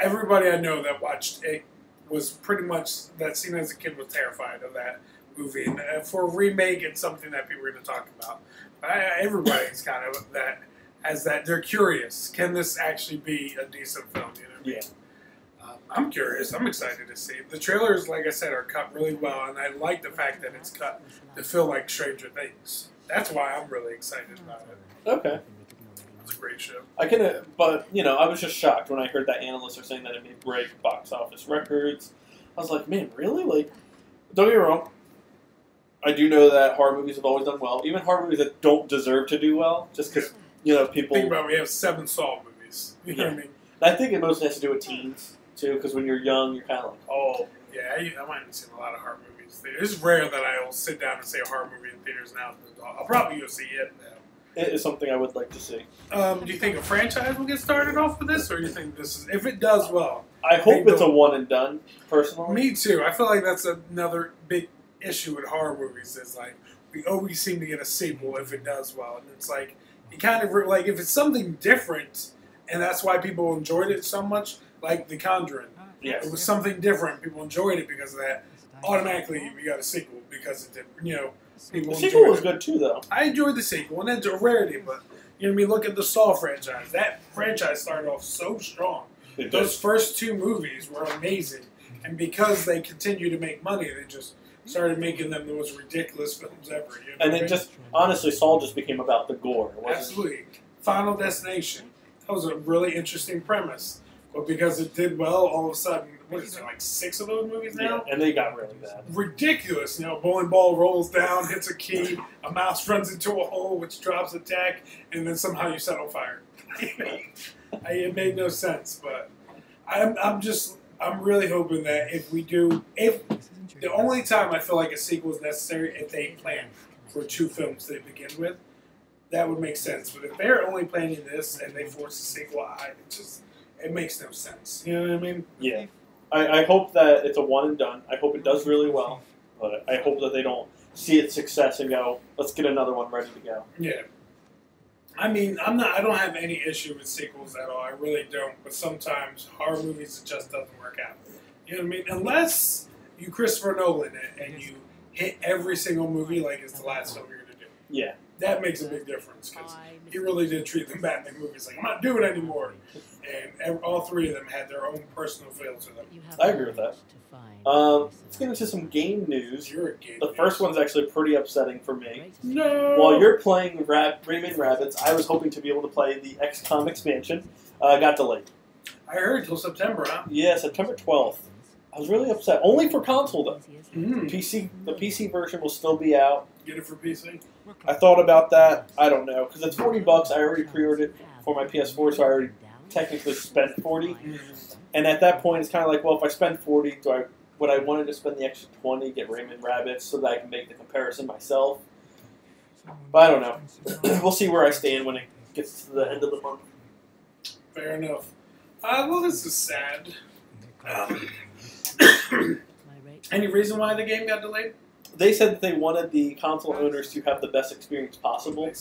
Speaker 1: Everybody I know that watched it was pretty much, that scene as a kid was terrified of that movie. And for a remake, it's something that people are going to talk about. Everybody's kind of that, as that, they're curious. Can this actually be a decent film? You know what I mean?
Speaker 2: Yeah.
Speaker 1: I'm curious. I'm excited to see. The trailers, like I said, are cut really well, and I like the fact that it's cut to feel like Stranger Things. That's why I'm really excited about it.
Speaker 2: Okay.
Speaker 1: It's a great show.
Speaker 2: But, I was just shocked when I heard that analysts are saying that it may break box office records. I was like, man, really? Like, don't get me wrong. I do know that horror movies have always done well. Even horror movies that don't deserve to do well, just because, people...
Speaker 1: Think about it, we have 7 Saw movies. You know what I mean?
Speaker 2: I think it mostly has to do with teens, too, because when you're young, you're kind of like, oh...
Speaker 1: Yeah, I might have seen a lot of horror movies. It's rare that I'll sit down and say a horror movie in theaters now. I'll probably go see it now.
Speaker 2: It is something I would like to see.
Speaker 1: Do you think a franchise will get started off with this, or do you think this is... If it does well...
Speaker 2: I hope it's a one and done, personally.
Speaker 1: Me too. I feel like that's another big issue with horror movies is like we always seem to get a sequel if it does well, and it's like you kind of like if it's something different, and that's why people enjoyed it so much. Like The Conjuring,
Speaker 2: Yes.
Speaker 1: it was something different. People enjoyed it because of that. Automatically, we got a sequel because it did. People
Speaker 2: The sequel was
Speaker 1: enjoyed it.
Speaker 2: good too, though.
Speaker 1: I enjoyed the sequel, and it's a rarity. But you know what I mean. Look at the Saw franchise. That franchise started off so strong. Those first 2 movies were amazing, and because they continue to make money, they just started making them the most ridiculous films ever. You know
Speaker 2: And
Speaker 1: what I
Speaker 2: it
Speaker 1: mean?
Speaker 2: just, honestly, Saul just became about the gore. It wasn't-
Speaker 1: Absolutely. Final Destination. That was a really interesting premise. But because it did well, all of a sudden, what is there, like 6 of those movies now?
Speaker 2: Yeah, and they got really bad.
Speaker 1: Ridiculous. Bowling ball rolls down, hits a key, a mouse runs into a hole, which drops a tack, and then somehow you set on fire. It made no sense, but I'm really hoping that if the only time I feel like a sequel is necessary if they plan for 2 films to begin with, that would make sense. But if they're only planning this and they force a sequel, it makes no sense. You know what I mean?
Speaker 2: Yeah. I hope that it's a one and done. I hope it does really well. But I hope that they don't see its success and go, let's get another one ready to go.
Speaker 1: Yeah. I mean, I don't have any issue with sequels at all. I really don't. But sometimes horror movies, it just doesn't work out. You know what I mean? Unless you Christopher Nolan it and you hit every single movie like it's the last film you're going to do.
Speaker 2: Yeah.
Speaker 1: That makes a big difference because he really did treat the Batman movies like, I'm not doing it anymore. And all 3 of them had their own personal feel to them.
Speaker 2: I agree with that. Let's get into some game news.
Speaker 1: You're a game
Speaker 2: The first one's actually pretty upsetting for me.
Speaker 1: No!
Speaker 2: While you're playing Rayman Rabbids, I was hoping to be able to play the XCOM expansion. Got delayed.
Speaker 1: I heard till September, huh?
Speaker 2: Yeah, September 12th. I was really upset. Only for console, though.
Speaker 1: Mm.
Speaker 2: The PC version will still be out.
Speaker 1: Get it for PC?
Speaker 2: I thought about that. I don't know because it's $40. I already pre-ordered it for my PS4, so I already technically spent $40. And at that point, it's kind of like, well, if I spend $40, would I wanted to spend the extra $20, get Raymond Rabbits, so that I can make the comparison myself? But I don't know. We'll see where I stand when it gets to the end of the month.
Speaker 1: Fair enough. Well, this is sad. Any reason why the game got delayed?
Speaker 2: They said that they wanted the console owners to have the best experience possible.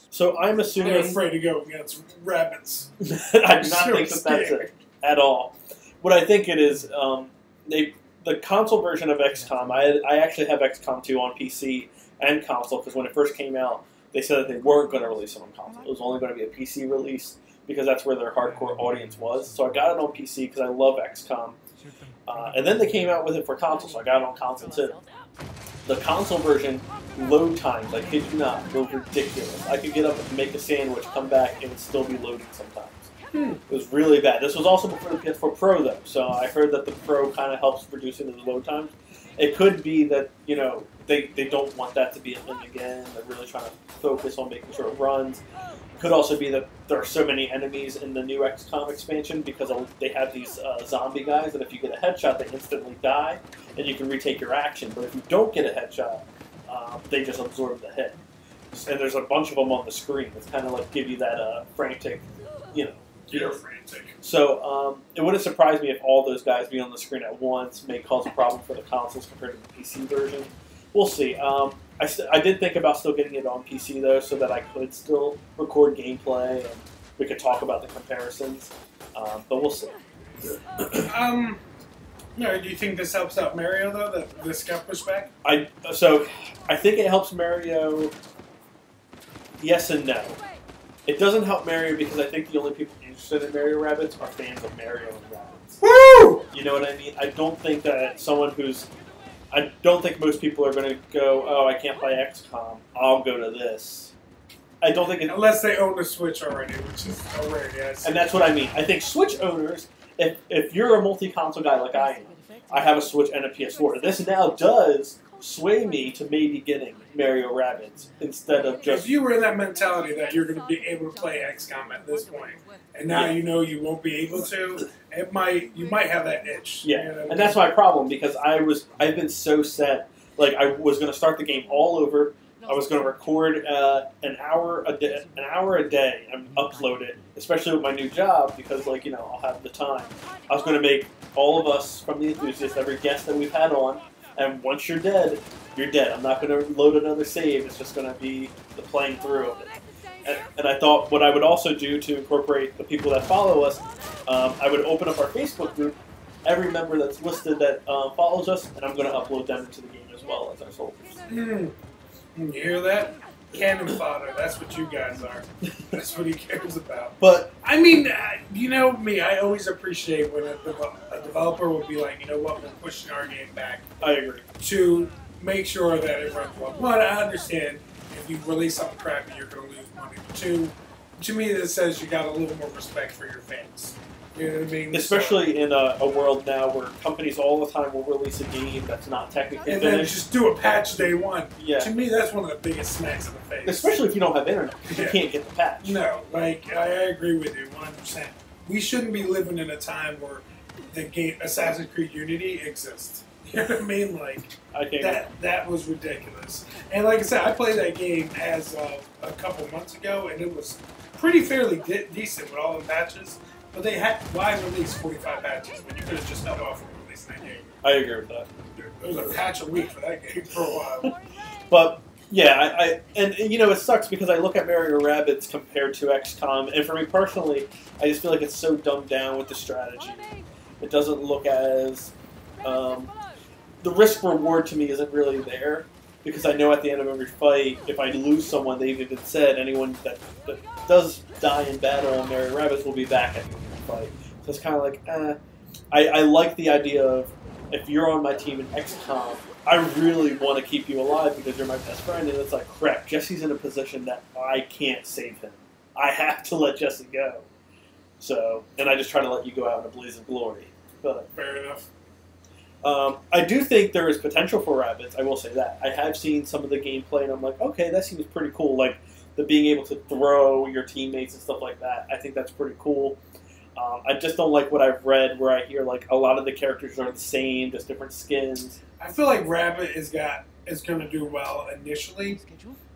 Speaker 2: So I'm assuming...
Speaker 1: They're afraid to go against rabbits.
Speaker 2: I do not think that that's it at all. What I think it is, the console version of XCOM, I actually have XCOM 2 on PC and console, because when it first came out, they said that they weren't going to release it on console. It was only going to be a PC release, because that's where their hardcore audience was. So I got it on PC because I love XCOM. And then they came out with it for console, so I got it on console too. The console version, load times, I kid you not, were ridiculous. I could get up and make a sandwich, come back, and it would still be loading sometimes. It was really bad. This was also before the PS4 Pro, though, so I heard that the Pro kind of helps reducing those load times. It could be that, you know, they don't want that to be a thing again. They're really trying to focus on making sure it runs. It could also be that there are so many enemies in the new XCOM expansion because they have these zombie guys that if you get a headshot, they instantly die, and you can retake your action. But if you don't get a headshot, they just absorb the hit. And there's a bunch of them on the screen. It's kind of like give you that frantic, you know.
Speaker 1: You're frantic.
Speaker 2: So it wouldn't surprise me if all those guys being on the screen at once may cause a problem for the consoles compared to the PC version. We'll see. I did think about still getting it on PC, though, so that I could still record gameplay and we could talk about the comparisons. But we'll see.
Speaker 1: No, do you think this helps out Mario, though, that this got pushed back?
Speaker 2: So I think it helps Mario, yes and no. It doesn't help Mario because I think the only people interested in Mario Rabbids are fans of Mario and Rabbids.
Speaker 1: Woo!
Speaker 2: You know what I mean? I don't think that I don't think most people are going to go, oh, I can't play XCOM, I'll go to this. I don't think
Speaker 1: unless they own the Switch already, which is a rarity.
Speaker 2: And that's what I mean. I think Switch owners, if you're a multi-console guy like I am, I have a Switch and a PS4. This now does sway me to maybe getting Mario Rabbids instead of just...
Speaker 1: If you were in that mentality that you're going to be able to play XCOM at this point, and now you know you won't be able to, you might have that itch.
Speaker 2: Yeah,
Speaker 1: you know what I mean?
Speaker 2: And that's my problem, because I've been so set. Like, I was going to start the game all over. I was going to record an hour a day and upload it, especially with my new job, because, like, you know, I'll have the time. I was going to make all of us from the enthusiasts, every guest that we've had on, and once you're dead, you're dead. I'm not going to load another save. It's just going to be the playing through of it. And I thought what I would also do to incorporate the people that follow us, I would open up our Facebook group, every member that's listed that follows us, and I'm going to upload them into the game as well as our soldiers.
Speaker 1: You hear that? Cannon fodder. That's what you guys are. That's what he cares about.
Speaker 2: But
Speaker 1: I mean, you know me. I always appreciate when a developer will be like, you know what, we're pushing our game back.
Speaker 2: I agree.
Speaker 1: To make sure that it runs well. One, I understand if you release something crappy, you're going to lose money. But two, to me, this says you got a little more respect for your fans. You know what I mean?
Speaker 2: Especially in a world now where companies all the time will release a game that's not technically
Speaker 1: and
Speaker 2: finished.
Speaker 1: then just do a patch day one.
Speaker 2: Yeah.
Speaker 1: To me, that's one of the biggest smacks in the face.
Speaker 2: Especially if you don't have internet. You can't get the patch.
Speaker 1: No, like, I agree with you 100%. We shouldn't be living in a time where the game Assassin's Creed Unity exists. You know what I mean? Like, that was ridiculous. And like I said, I played that game as a couple months ago, and it was pretty fairly decent with all the patches. But they had why release 45 patches when you could have just held off from releasing that game?
Speaker 2: I agree with that.
Speaker 1: There was a patch a week for that game for a while.
Speaker 2: But yeah, and you know, it sucks because I look at Mario Rabbids compared to XCOM, and for me personally, I just feel like it's so dumbed down with the strategy. It doesn't look as the risk reward to me isn't really there. Because I know at the end of every fight, if I lose someone, they've even said anyone that does die in battle on Mario Rabbids will be back at the end of the fight. So it's kind of like, I like the idea of, if you're on my team in XCOM, I really want to keep you alive because you're my best friend. And it's like, crap, Jesse's in a position that I can't save him. I have to let Jesse go. So, and I just try to let you go out in a blaze of glory. But
Speaker 1: fair enough.
Speaker 2: I do think there is potential for Rabbids. I will say that. I have seen some of the gameplay, and I'm like, okay, that seems pretty cool. Like the being able to throw your teammates and stuff like that. I think that's pretty cool. I just don't like what I've read, where I hear like a lot of the characters are the same, just different skins.
Speaker 1: I feel like Rabbids is going to do well initially,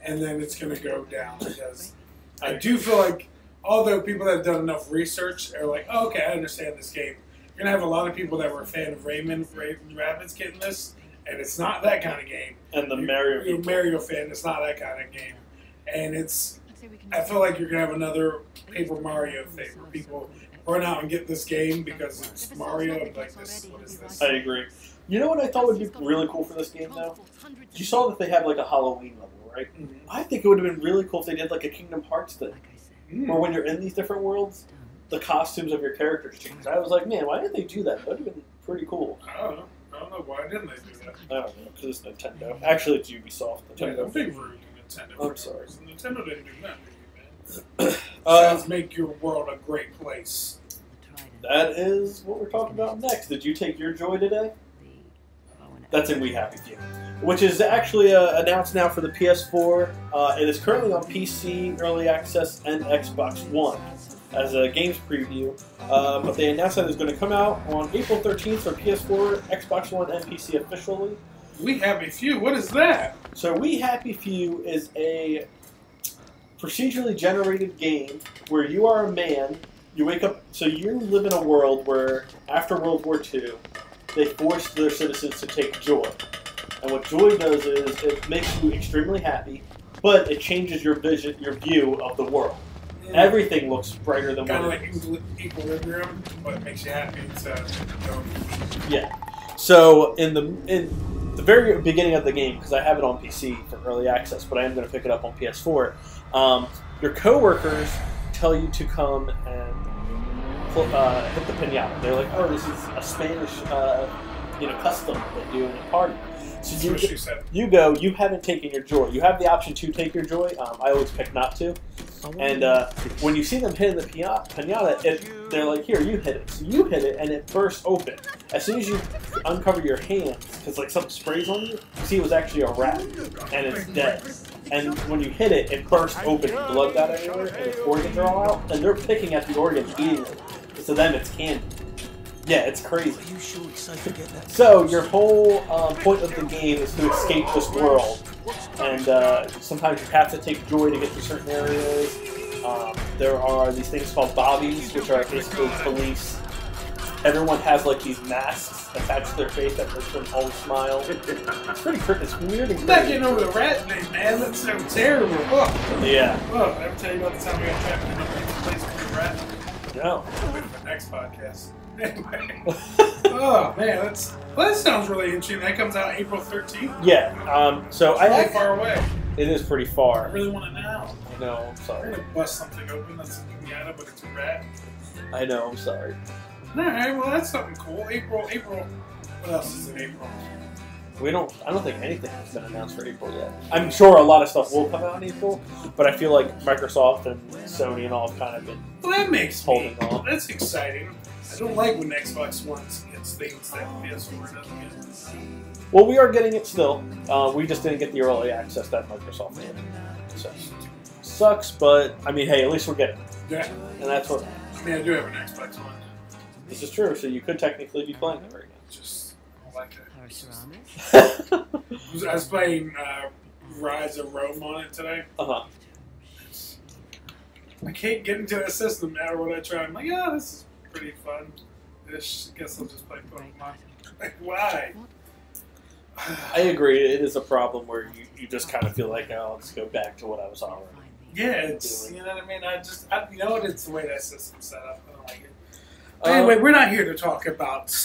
Speaker 1: and then it's going to go down because I do feel like although people that have done enough research are like, oh, okay, I understand this game. You're going to have a lot of people that were a fan of Rabbids getting this, and it's not that kind of game.
Speaker 2: And the
Speaker 1: you're a Mario fan, it's not that kind of game. And I feel like you're going to have another Paper Mario thing where people run out and get this game because it's Mario and like this. What is this?
Speaker 2: I agree. You know what I thought would be really cool for this game, though? You saw that they have like a Halloween level, right?
Speaker 1: Mm-hmm.
Speaker 2: I think it would have been really cool if they did like a Kingdom Hearts thing, where when you're in these different worlds, the costumes of your characters change. I was like, man, why didn't they do that? That would have been pretty cool.
Speaker 1: I don't know. Why didn't they do that?
Speaker 2: I don't know, because it's Nintendo. Actually, it's Ubisoft.
Speaker 1: Yeah, I'm being rude to Nintendo.
Speaker 2: I'm sorry.
Speaker 1: Nintendo didn't do nothing, man. Sounds make your world a great place.
Speaker 2: That is what we're talking about next. Did you take your Joy today? That's in We Happy Few, which is actually announced now for the PS4. It is currently on PC, Early Access, and Xbox One as a games preview. But they announced that it's going to come out on April 13th for PS4, Xbox One, and PC officially.
Speaker 1: We Happy Few? What is that?
Speaker 2: So We Happy Few is a procedurally generated game where you are a man. You wake up, so you live in a world where after World War II, they forced their citizens to take joy. And what joy does is it makes you extremely happy, but it changes your vision, your view of the world. Everything looks brighter than
Speaker 1: kind of
Speaker 2: what
Speaker 1: like Equilibrium, but it makes you happy.
Speaker 2: Yeah. So in the very beginning of the game, because I have it on PC for early access, but I am going to pick it up on PS4. Your coworkers tell you to come and hit the pinata. They're like, "Oh, this is a Spanish, custom that you do in a party." So you go. You haven't taken your joy. You have the option to take your joy. I always pick not to. And when you see them hitting the pinata, they're like, "Here, you hit it." So you hit it, and it bursts open. As soon as you uncover your hands, because like something sprays on you, you see it was actually a rat, and it's dead. And when you hit it, it bursts open, and blood got everywhere, and its organs are all out, and they're picking at the organs, eating it. So then it's candy. Yeah, it's crazy. So your whole point of the game is to escape this world, and sometimes you have to take joy to get to certain areas. There are these things called bobbies, which are basically police. Everyone has like these masks attached to their face that makes them always smile. It's pretty crazy. It's weird and crazy.
Speaker 1: I'm not getting over the rat thing, man. That's so terrible. Oh.
Speaker 2: Yeah.
Speaker 1: Oh, did I ever tell you about the time we got trapped in a place with a rat?
Speaker 2: No.
Speaker 1: The next podcast. Anyway. Oh man, that sounds really interesting. That comes out April 13th.
Speaker 2: Yeah. So
Speaker 1: it's really far away.
Speaker 2: It is pretty far.
Speaker 1: I really want to know.
Speaker 2: I know. I'm sorry.
Speaker 1: I'm gonna bust something open that's a pinata, but it's a rat.
Speaker 2: I know. I'm sorry.
Speaker 1: All right. Well, that's something cool. April. What else is in April?
Speaker 2: I don't think anything has been announced for April yet. I'm sure a lot of stuff will come out in April, but I feel like Microsoft and Sony and all have kind of been
Speaker 1: that makes
Speaker 2: holding on.
Speaker 1: That's exciting. I don't like when Xbox One gets things that PS4 doesn't get.
Speaker 2: Well, we are getting it still. We just didn't get the early access that Microsoft did. So, sucks, but I mean, hey, at least we're getting it.
Speaker 1: Yeah.
Speaker 2: And that's what.
Speaker 1: I mean, I do have an Xbox One.
Speaker 2: This is true, so you could technically be playing it right now.
Speaker 1: Just like it. I was playing Rise of Rome on it today. I can't get into a system no matter what I try. I'm like, yeah, this is pretty fun. I guess I'll just play Pokemon. Like, why?
Speaker 2: I agree. It is a problem where you just kind of feel like, oh, let's go back to what I was already.
Speaker 1: Yeah, it's, you know what I mean? You know what? It's the way that system's set up. I don't like it. Anyway, we're not here to talk about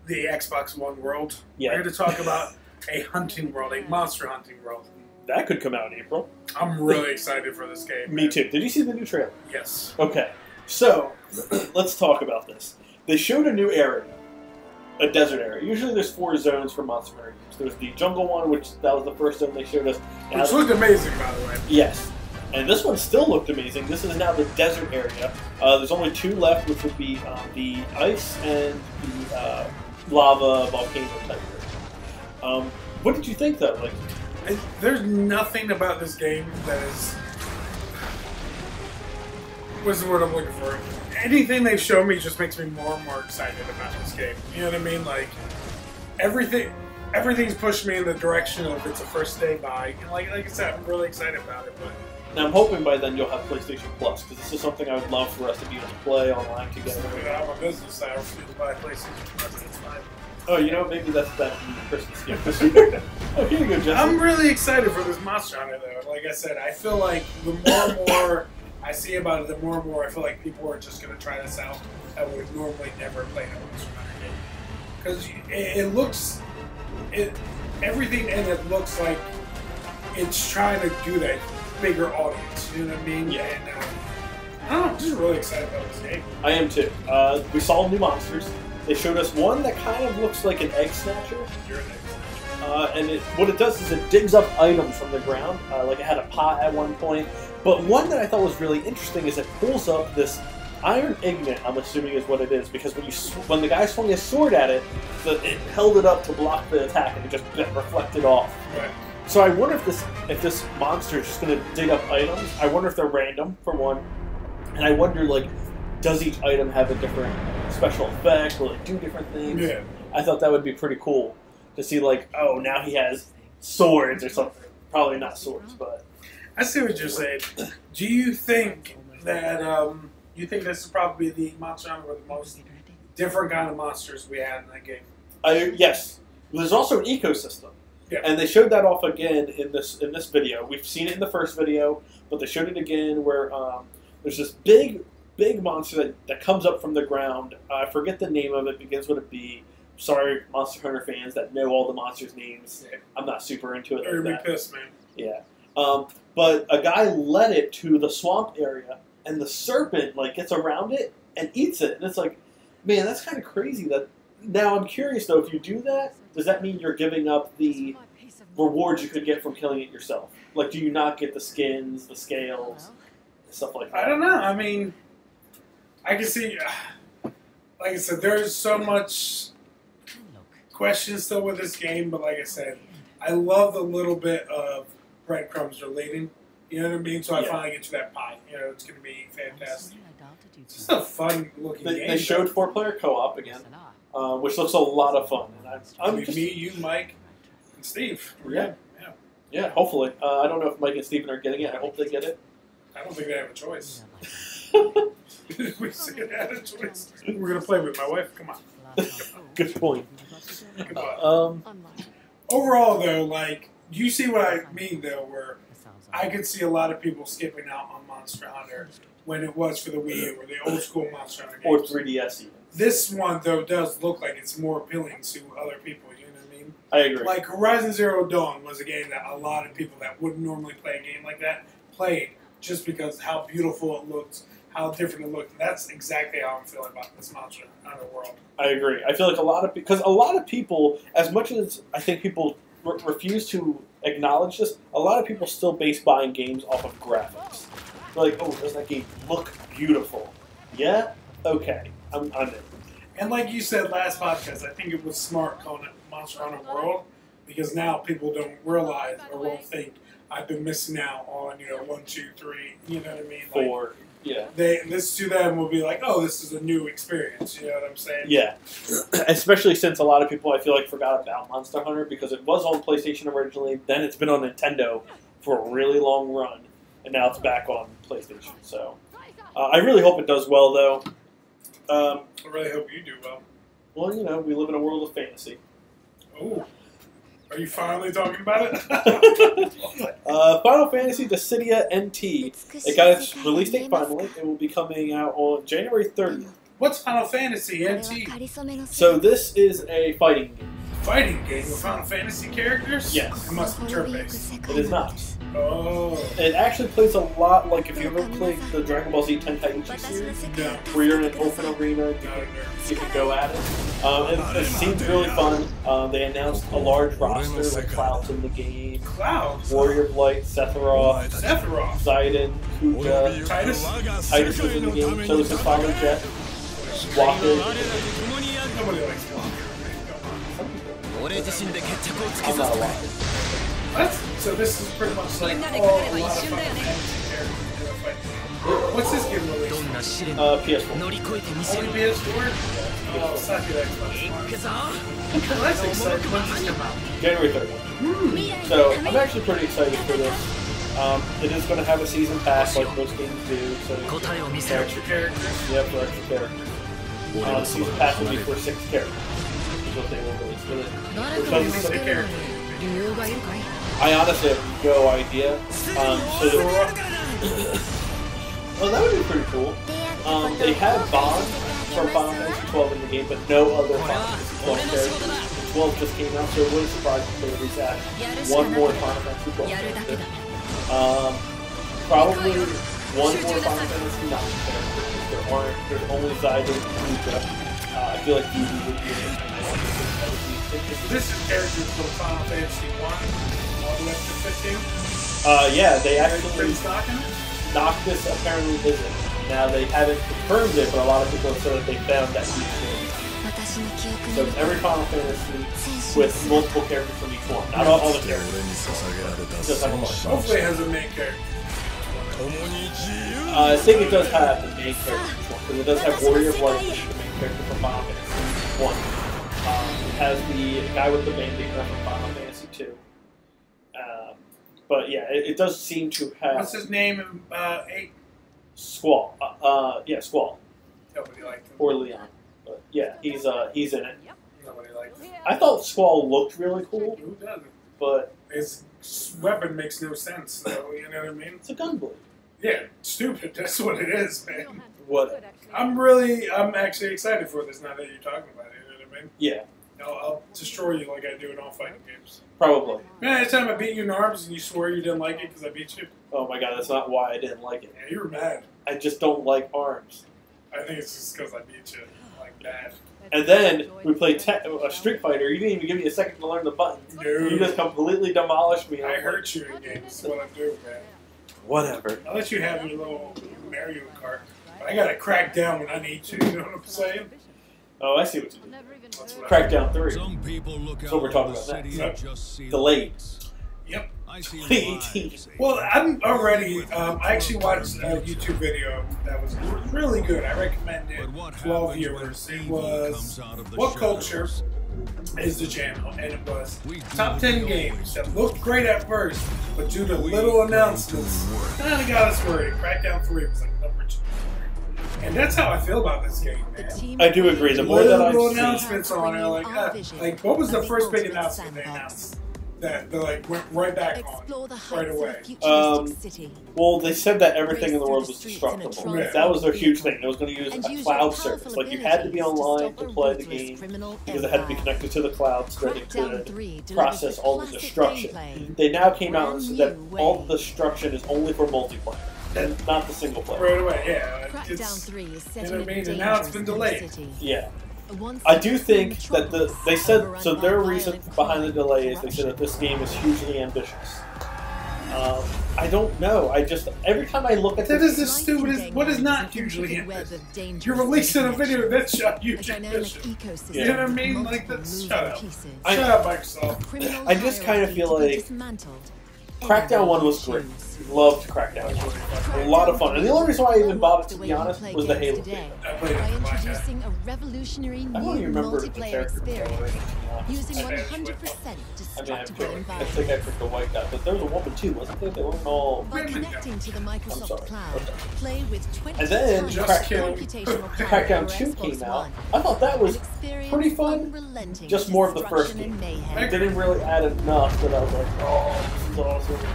Speaker 1: the Xbox One world.
Speaker 2: Yeah.
Speaker 1: We're here to talk about a hunting world, a monster hunting world.
Speaker 2: That could come out in April.
Speaker 1: I'm really excited for this game.
Speaker 2: Me too. Did you see the new trailer?
Speaker 1: Yes.
Speaker 2: Okay. So, let's talk about this. They showed a new area. A desert area. Usually there's 4 zones for Monster Hunter games. There's the jungle one, which that was the first zone they showed us.
Speaker 1: Which looked amazing, by the way.
Speaker 2: Yes. And this one still looked amazing. This is now the desert area. There's only 2 left, which would be the ice and the lava volcano type. What did you think though? Like,
Speaker 1: there's nothing about this game that is. What's the word I'm looking for? Anything they show me just makes me more and more excited about this game. You know what I mean? Like everything's pushed me in the direction of it's a first day buy. And like I said, I'm really excited about it. But
Speaker 2: now I'm hoping by then you'll have PlayStation Plus, because this is something I would love for us to be able to play online together.
Speaker 1: I'm a business. I refuse to buy PlayStation Plus. It's fine.
Speaker 2: Oh, you know, maybe that's that Christmas gift this year. Oh, here you go, Jesse.
Speaker 1: I'm really excited for this Monster Hunter, though. Like I said, I feel like the more and more I see about it, the more and more I feel like people are just going to try this out that would normally never play a Monster Hunter game. Because it looks... everything in it looks like it's trying to do that bigger audience. You know what I mean?
Speaker 2: Yeah.
Speaker 1: And, I don't know, I'm just really excited about this game.
Speaker 2: I am too. We saw new monsters. They showed us one that kind of looks like an egg snatcher.
Speaker 1: You're an egg snatcher.
Speaker 2: And what it does is it digs up items from the ground. Like it had a pot at one point. But one that I thought was really interesting is it pulls up this iron ignet, I'm assuming is what it is, because when the guy swung his sword at it, it held it up to block the attack and it just reflected off.
Speaker 1: Right.
Speaker 2: So I wonder if this monster is just going to dig up items. I wonder if they're random, for one. And I wonder, like, does each item have a different special effect? Will it do different things?
Speaker 1: Yeah.
Speaker 2: I thought that would be pretty cool to see, like, oh, now he has swords or something. Probably not swords, but...
Speaker 1: I see what you're saying. Do you think that, you think this is probably the Monster Hunter with the most different kind of monsters we had in that game?
Speaker 2: Yes. There's also an ecosystem.
Speaker 1: Yeah.
Speaker 2: And they showed that off again in this video. We've seen it in the first video, but they showed it again where there's this big monster that comes up from the ground. I forget the name of it. Begins with a B. Sorry, Monster Hunter fans that know all the monsters' names. Yeah. I'm not super into it.
Speaker 1: You're gonna be pissed, man.
Speaker 2: Yeah. But a guy led it to the swamp area, and the serpent like gets around it and eats it. And it's like, man, that's kind of crazy. That now I'm curious though, if you do that, does that mean you're giving up the rewards you could get from killing it yourself? Like, do you not get the skins, the scales, stuff like that?
Speaker 1: I don't know. I mean, I can see, like I said, there's so much questions still with this game, but like I said, I love the little bit of breadcrumbs they're leading. You know what I mean? So I finally get to that pie. You know, it's going to be fantastic. It's just a fun looking game.
Speaker 2: They showed 4-player co-op again, which looks a lot of fun. And I'm just,
Speaker 1: me, you, Mike, and Steve.
Speaker 2: Yeah, hopefully. I don't know if Mike and Steven are getting it. I hope they get it.
Speaker 1: I don't think they have a choice. We say they had a choice. We're going to play with my wife. Come on.
Speaker 2: Good point.
Speaker 1: Come on. Overall, though, like, you see what I mean, though, where I could see a lot of people skipping out on Monster Hunter when it was for the Wii U or the old school Monster Hunter games.
Speaker 2: Or 3DS even.
Speaker 1: This one, though, does look like it's more appealing to other people, you know what I mean?
Speaker 2: I agree.
Speaker 1: Like, Horizon Zero Dawn was a game that a lot of people that wouldn't normally play a game like that played just because how beautiful it looked, how different it looked. And that's exactly how I'm feeling about this Monster Hunter world.
Speaker 2: I agree. I feel like because a lot of people, as much as I think people refuse to acknowledge this, a lot of people still base buying games off of graphics. They're like, oh, does that game look beautiful? Yeah? Okay. I'm in.
Speaker 1: And like you said last podcast, I think it was smart calling it Monster Hunter World because now people don't realize or won't think I've been missing out on, 1, 2, 3, you know what I mean? Like,
Speaker 2: 4, yeah.
Speaker 1: This to them will be like, oh, this is a new experience, you know what I'm saying?
Speaker 2: Yeah. Especially since a lot of people, I feel like, forgot about Monster Hunter because it was on PlayStation originally, then it's been on Nintendo for a really long run, and now it's back on PlayStation. So I really hope it does well, though.
Speaker 1: I really hope you do well.
Speaker 2: Well, we live in a world of fantasy.
Speaker 1: Oh. Are you finally talking about it?
Speaker 2: Final Fantasy Dissidia NT. It got its release date finally. It will be coming out on January 30th.
Speaker 1: What's Final Fantasy NT?
Speaker 2: So this is a fighting game.
Speaker 1: Fighting game with Final Fantasy characters?
Speaker 2: Yes.
Speaker 1: It must be turn-based.
Speaker 2: It is not.
Speaker 1: Oh.
Speaker 2: It actually plays a lot like if you ever played the Dragon Ball Z Tenkaichi series,
Speaker 1: No.
Speaker 2: where you're in an open arena, you can go at it. It seems really fun. They announced a large roster with Cloud's in the game.
Speaker 1: Cloud?
Speaker 2: Warrior of Light, Sephiroth, Zidane, Kuja, Titus is in the game, so is his father Jet, Walker.
Speaker 1: Nobody likes Walker.
Speaker 2: I'm not a lot.
Speaker 1: So this is pretty much like a lot of Final Fantasy characters. What's this game released?
Speaker 2: PS4.
Speaker 1: Only PS4? Oh, suck it, Xbox. Well, that's exciting. When's this come out?
Speaker 2: January 3rd. So I'm actually pretty excited for this. It is going to have a season pass like most games do. So
Speaker 1: For extra characters?
Speaker 2: yeah, for extra characters. The season pass will be for 6 characters. Is what they will release with it. Which
Speaker 1: How many
Speaker 2: doesn't-
Speaker 1: the characters?
Speaker 2: I honestly have no idea. Well, that would be pretty cool. They had Bond from Final Fantasy 12 in the game, but no other Final Fantasy 12 characters. 12 just came out, so it wouldn't surprise me if they at least add one more Final Fantasy 12 character. Probably one more Final Fantasy 9 character. There's only Zyda and Kuja. I feel like Yugi would be
Speaker 1: This is characters from Final Fantasy 1 all the way up to 15.
Speaker 2: Yeah, they actually
Speaker 1: Pretty stocking?
Speaker 2: Noctis apparently isn't. Now they haven't confirmed it, but a lot of people have said that they found that each one. So it's every Final Fantasy with multiple characters from each one. Not all the characters. Just like a bunch.
Speaker 1: Hopefully it has a main character.
Speaker 2: I think it does have the main character from each one, because it does have Warrior of Light, which is the main character from Final Fantasy 1. It has the guy with the bandage from Final Fantasy 2. But yeah, it does seem to have...
Speaker 1: What's his name in 8?
Speaker 2: Squall. Yeah, Squall.
Speaker 1: Nobody liked him.
Speaker 2: Or Leon. But yeah, he's in it.
Speaker 1: Nobody liked him.
Speaker 2: I thought Squall looked really cool,
Speaker 1: Who doesn't?
Speaker 2: but
Speaker 1: His weapon makes no sense, so you know what I mean?
Speaker 2: it's a gunblade.
Speaker 1: Yeah, stupid. That's what it is, man.
Speaker 2: What?
Speaker 1: I'm actually excited for this now that you're talking about it. You know what I mean?
Speaker 2: Yeah,
Speaker 1: I'll destroy you like I do in all fighting games.
Speaker 2: probably.
Speaker 1: Man, anytime I beat you in arms and you swore you didn't like it because I beat you,
Speaker 2: Oh my god, that's not why I didn't like it.
Speaker 1: yeah, you were mad.
Speaker 2: I just don't like arms.
Speaker 1: I think it's just because I beat you like bad.
Speaker 2: And then we played a Street Fighter. You didn't even give me a second to learn the buttons.
Speaker 1: Dude.
Speaker 2: You just completely demolished me.
Speaker 1: I hurt you in games. That's what I do, man.
Speaker 2: Whatever.
Speaker 1: I'll let you have your little Mario Kart. But I gotta crack down when I need to. You know what I'm saying?
Speaker 2: Oh, I see what you did.
Speaker 1: That's what
Speaker 2: Crackdown 3.
Speaker 5: Some people look
Speaker 2: That's what we're talking about
Speaker 5: city
Speaker 1: next.
Speaker 5: and just see
Speaker 2: Delayed.
Speaker 1: Yep.
Speaker 5: I see
Speaker 2: 2018.
Speaker 1: Well, I'm already. I actually watched a YouTube video that was really good. I recommend it. 12 viewers. It was What Culture is the channel, and it was top 10 games that looked great at first, but due to little announcements, kind of got us worried. Crackdown 3 was like number 2. And that's how I feel about this game, man.
Speaker 2: I do agree. The more that I've
Speaker 1: Little
Speaker 2: seen,
Speaker 1: announcements on it, like what was the first big announcement they announced that they like went right back on right away?
Speaker 2: well, they said that everything in the world was destructible.
Speaker 1: Yeah.
Speaker 2: That was their huge thing. It was going to use a cloud service. Like, you had to be online to play the game because it had to be connected to the cloud so that it could process all the destruction. They now came out and said that all the destruction is only for multiplayer and not the single player.
Speaker 1: Right away, yeah.
Speaker 3: Crackdown 3 is set
Speaker 1: you know
Speaker 3: in
Speaker 1: what I
Speaker 3: a
Speaker 1: mean? And now it's been
Speaker 3: dangerous
Speaker 1: delayed.
Speaker 3: city.
Speaker 2: Yeah. I do think that they said, so their reason behind the delay is they said that this game is hugely ambitious. I don't know. Every time I look at
Speaker 1: That
Speaker 2: this,
Speaker 1: is the stupidest. What is not hugely ambitious? You're releasing a video that's huge ambitious. You know what I mean? Like, that's shut up. Shut up, Microsoft.
Speaker 2: I just kind of feel like Crackdown 1 was great. Loved Crackdown 1. A lot of fun. And the only reason why I even bought it, to be honest, was the Halo game.
Speaker 1: I played it for my dad.
Speaker 3: Introducing a revolutionary
Speaker 2: I
Speaker 3: new
Speaker 2: don't even remember the
Speaker 3: multiplayer
Speaker 2: character.
Speaker 3: experience using
Speaker 1: I
Speaker 3: 100%
Speaker 2: I
Speaker 3: destructible
Speaker 2: think I
Speaker 3: environments.
Speaker 2: picked the white guy, but there was a woman too, wasn't there? They weren't all.
Speaker 3: By connecting to the Microsoft
Speaker 2: sorry.
Speaker 3: Cloud,
Speaker 2: Okay.
Speaker 3: play with 20
Speaker 2: And then
Speaker 3: times
Speaker 1: Crackdown-
Speaker 3: computational power
Speaker 2: Crackdown
Speaker 3: over
Speaker 2: 2
Speaker 3: Xbox
Speaker 2: came out.
Speaker 3: One,
Speaker 2: I thought that was
Speaker 3: and experience
Speaker 2: pretty fun.
Speaker 3: unrelenting
Speaker 2: Just more of the first
Speaker 3: destruction and
Speaker 2: game.
Speaker 3: mayhem.
Speaker 2: It didn't really add enough that I was like, oh, this is awesome.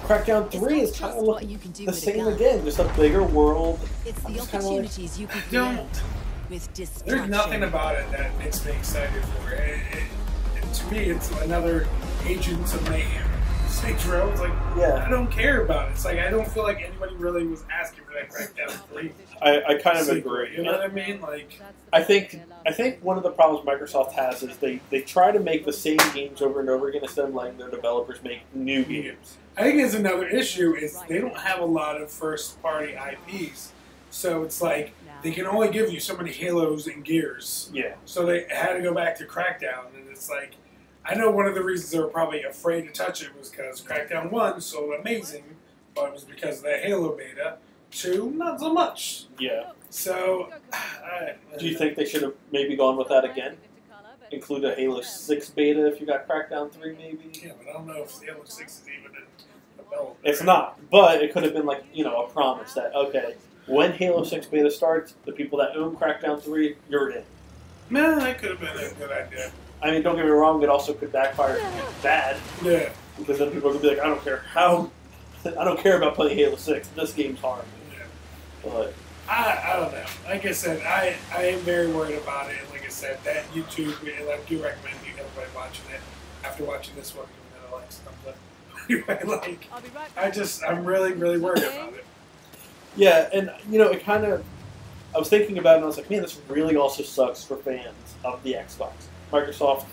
Speaker 2: Crackdown 3 is kind of looking the same again, just a bigger world.
Speaker 3: It's
Speaker 2: I'm
Speaker 3: the
Speaker 2: just kinda like,
Speaker 3: opportunities you can
Speaker 1: don't-
Speaker 3: create with destruction.
Speaker 1: There's nothing about it that makes me excited for it. To me, it's another Agents of Mayhem. Saints Row. It's like,
Speaker 2: Yeah.
Speaker 1: I don't care about it. It's like, I don't feel like anybody really was asking for that Crackdown 3.
Speaker 2: I kind of
Speaker 1: sequel,
Speaker 2: agree.
Speaker 1: You know what I mean? Like,
Speaker 2: I think one of the problems Microsoft has is they try to make the same games over and over again instead of letting their developers make new games.
Speaker 1: I think it's another issue is they don't have a lot of first-party IPs. So it's like, they can only give you so many Halos and Gears.
Speaker 2: Yeah.
Speaker 1: So they had to go back to Crackdown, and it's like, I know one of the reasons they were probably afraid to touch it was because Crackdown 1 sold amazing, but it was because of the Halo beta. 2, not so much.
Speaker 2: Yeah.
Speaker 1: So,
Speaker 2: Do you think they should have maybe gone with that again? Include a Halo 6 beta if you got Crackdown 3, maybe?
Speaker 1: Yeah, but I don't know if Halo 6 is even in development.
Speaker 2: It's not, but it could have been like, a promise that, okay, when Halo 6 beta starts, the people that own Crackdown 3, you're in.
Speaker 1: Man, that could have been a good idea.
Speaker 2: I mean, don't get me wrong, it also could backfire bad.
Speaker 1: Yeah.
Speaker 2: Because then people are going to be like, I don't care about playing Halo 6. This game's hard.
Speaker 1: Yeah.
Speaker 2: But
Speaker 1: I don't know. Like I said, I am very worried about it. Like I said, that YouTube, like you recommend everybody watching it after watching this one, even though Alex comes up. Anyway, like, I'm really, really worried about it.
Speaker 2: yeah, and, it kind of, I was thinking about it and I was like, man, this really also sucks for fans of the Xbox. Microsoft,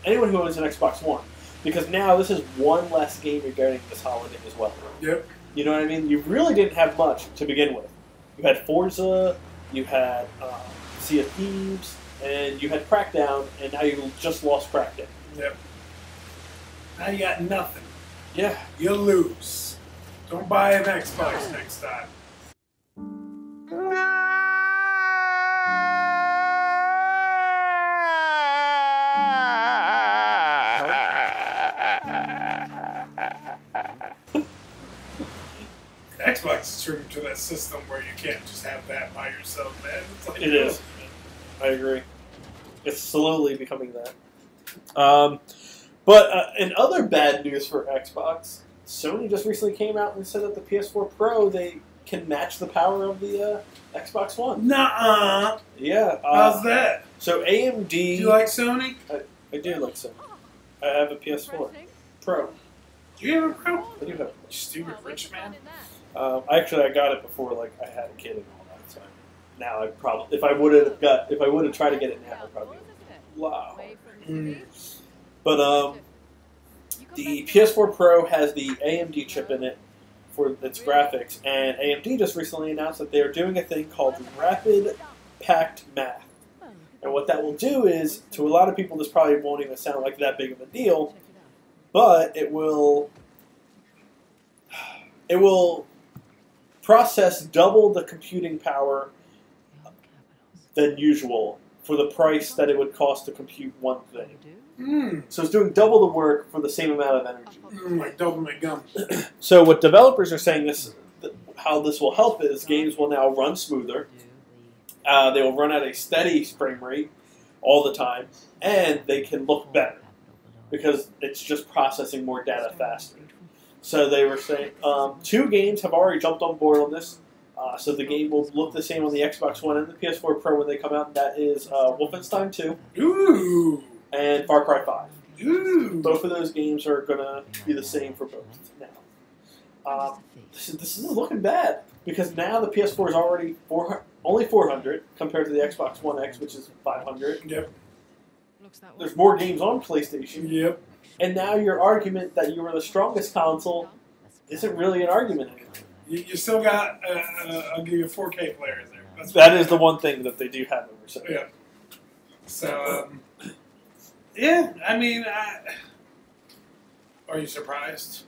Speaker 2: anyone who owns an Xbox One. Because now this is one less game you're getting this holiday as well.
Speaker 1: Yep.
Speaker 2: You know what I mean? You really didn't have much to begin with. You had Forza, you had Sea of Thieves, and you had Crackdown, and now you just lost Crackdown.
Speaker 1: Yep. Now you got nothing.
Speaker 2: Yeah.
Speaker 1: You lose. Don't buy an Xbox next time. Xbox is turning to that system where you can't just have that by yourself, man. It's like,
Speaker 2: It is. I agree. It's slowly becoming that. But in other bad news for Xbox, Sony just recently came out and said that the PS4 Pro, they can match the power of the Xbox One.
Speaker 1: Nuh-uh.
Speaker 2: Yeah.
Speaker 1: How's that?
Speaker 2: So AMD...
Speaker 1: Do you like Sony?
Speaker 2: I do like Sony. I have a PS4 Pro.
Speaker 1: Do you have a Pro?
Speaker 2: I do have
Speaker 1: You stupid rich man.
Speaker 2: Actually, I got it before I had a kid and all that. So now I probably, if I would have tried to get it now, I probably wow. But the PS4 Pro has the AMD chip in it for its graphics, and AMD just recently announced that they are doing a thing called Rapid Packed Math. And what that will do is, to a lot of people, this probably won't even sound like that big of a deal, but it will process double the computing power than usual for the price that it would cost to compute one thing. So it's doing double the work for the same amount of energy.
Speaker 1: Like double my gum.
Speaker 2: So what developers are saying how this will help is games will now run smoother. They will run at a steady frame rate all the time, and they can look better because it's just processing more data faster. So they were saying 2 games have already jumped on board on this. So the game will look the same on the Xbox One and the PS4 Pro when they come out. And that is Wolfenstein 2
Speaker 1: Ooh.
Speaker 2: and Far Cry 5.
Speaker 1: Ooh.
Speaker 2: Both of those games are going to be the same for both now. This is looking bad because now the PS4 is already only 400 compared to the Xbox One X, which is 500.
Speaker 1: Yep.
Speaker 2: There's more games on PlayStation.
Speaker 1: Yep.
Speaker 2: And now your argument that you were the strongest console isn't really an argument anymore.
Speaker 1: You still got, I'll give you 4K players there.
Speaker 2: That is the one thing that they do have over. So.
Speaker 1: Yeah. So, yeah, I mean, are you surprised?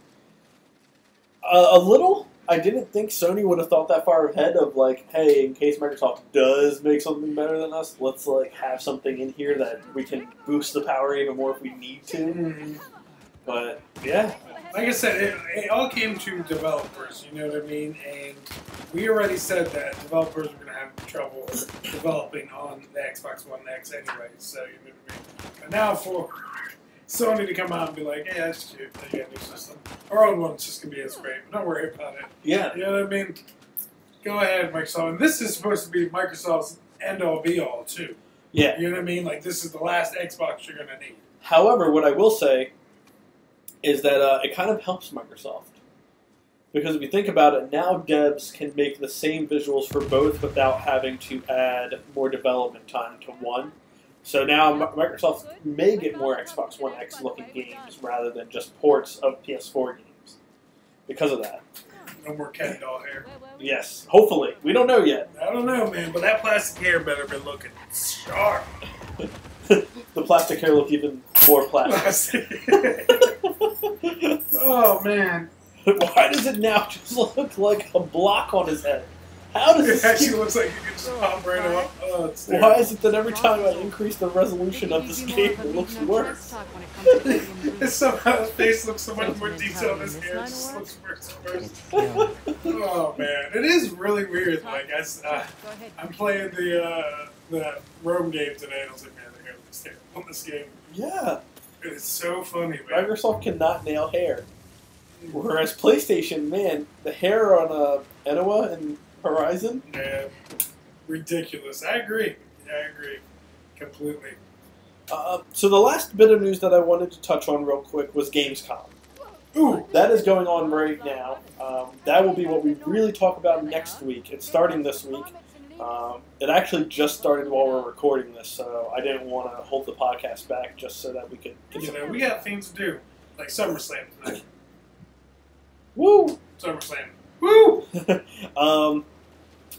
Speaker 2: A little. I didn't think Sony would have thought that far ahead of like, hey, in case Microsoft does make something better than us, let's like have something in here that we can boost the power even more if we need to.
Speaker 1: Mm-hmm.
Speaker 2: But yeah,
Speaker 1: like I said, it all came to developers. You know what I mean? And we already said that developers were going to have trouble developing on the Xbox One X anyway. So you know what I mean? But now for Sony to come out and be like, hey, that's cute, they got a new system. Our own one's just going to be as great, but don't worry about it.
Speaker 2: yeah.
Speaker 1: You know what I mean? Go ahead, Microsoft. And this is supposed to be Microsoft's end-all, be-all, too.
Speaker 2: Yeah.
Speaker 1: You know what I mean? Like, this is the last Xbox you're going to need.
Speaker 2: However, what I will say is that it kind of helps Microsoft. Because if you think about it, now devs can make the same visuals for both without having to add more development time to one. So now Microsoft may get more Xbox One X looking games rather than just ports of PS4 games because of that.
Speaker 1: No more cat doll hair.
Speaker 2: Yes, hopefully. We don't know yet.
Speaker 1: I don't know, man, but that plastic hair better be looking sharp.
Speaker 2: The plastic hair look even more plastic.
Speaker 1: Oh, man.
Speaker 2: Why does it now just look like a block on his head? How does
Speaker 1: It
Speaker 2: this
Speaker 1: actually looks like you can just pop right up. Oh, it's
Speaker 2: Why
Speaker 1: terrible.
Speaker 2: is it that every time I increase the resolution of this game, it looks worse?
Speaker 1: Somehow his face looks so much more detailed. His hair just looks worse and worse. Oh man, it is really weird. Like I'm playing the Rome game today, and I was like, man, the hair looks terrible on this game.
Speaker 2: Yeah.
Speaker 1: It's so funny, man.
Speaker 2: Microsoft cannot nail hair. Whereas PlayStation, man, the hair on Enoa and Horizon.
Speaker 1: Man, ridiculous. I agree. Completely.
Speaker 2: So the last bit of news that I wanted to touch on real quick was Gamescom.
Speaker 1: Ooh.
Speaker 2: That is going on right now. That will be what we really talk about next week. It's starting this week. It actually just started while we're recording this, so I didn't want to hold the podcast back just so that we could get
Speaker 1: You know, we got things to do. Like SummerSlam tonight.
Speaker 2: Woo!
Speaker 1: SummerSlam. Woo!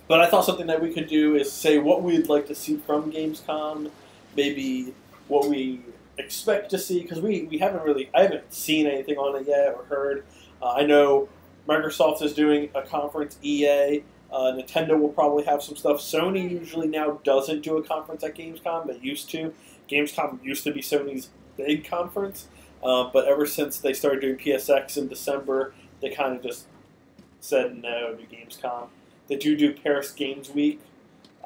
Speaker 2: But I thought something that we could do is say what we'd like to see from Gamescom, maybe what we expect to see, because I haven't seen anything on it yet or heard. I know Microsoft is doing a conference, EA, Nintendo will probably have some stuff. Sony usually now doesn't do a conference at Gamescom, but used to. Gamescom used to be Sony's big conference, but ever since they started doing PSX in December, they kind of just said no to Gamescom. They do Paris Games Week.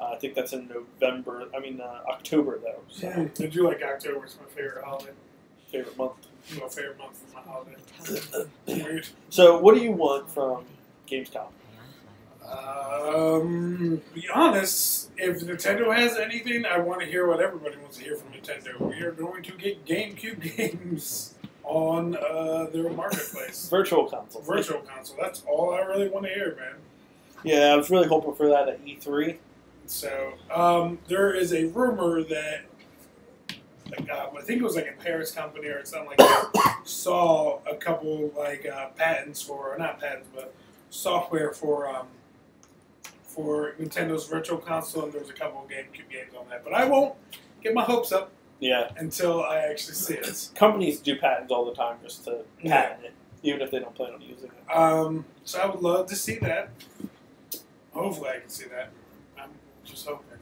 Speaker 2: I think that's in October though. So.
Speaker 1: I do like October. It's my favorite holiday.
Speaker 2: Favorite month.
Speaker 1: My favorite month for my holiday. Weird.
Speaker 2: So, what do you want from Gamescom?
Speaker 1: Be honest, if Nintendo has anything, I want to hear what everybody wants to hear from Nintendo. We are going to get GameCube games on their marketplace.
Speaker 2: Virtual console.
Speaker 1: Virtual console. That's all I really want to hear, man.
Speaker 2: Yeah, I was really hoping for that at E3.
Speaker 1: So, there is a rumor that, I think it was like a Paris company or something like that, saw a couple patents not patents, but software for Nintendo's Virtual Console, and there was a couple of GameCube games on that. But I won't get my hopes up until I actually see it.
Speaker 2: Companies do patents all the time just to patent it, even if they don't plan on using it.
Speaker 1: So I would love to see that. Hopefully I can see that. I'm just hoping.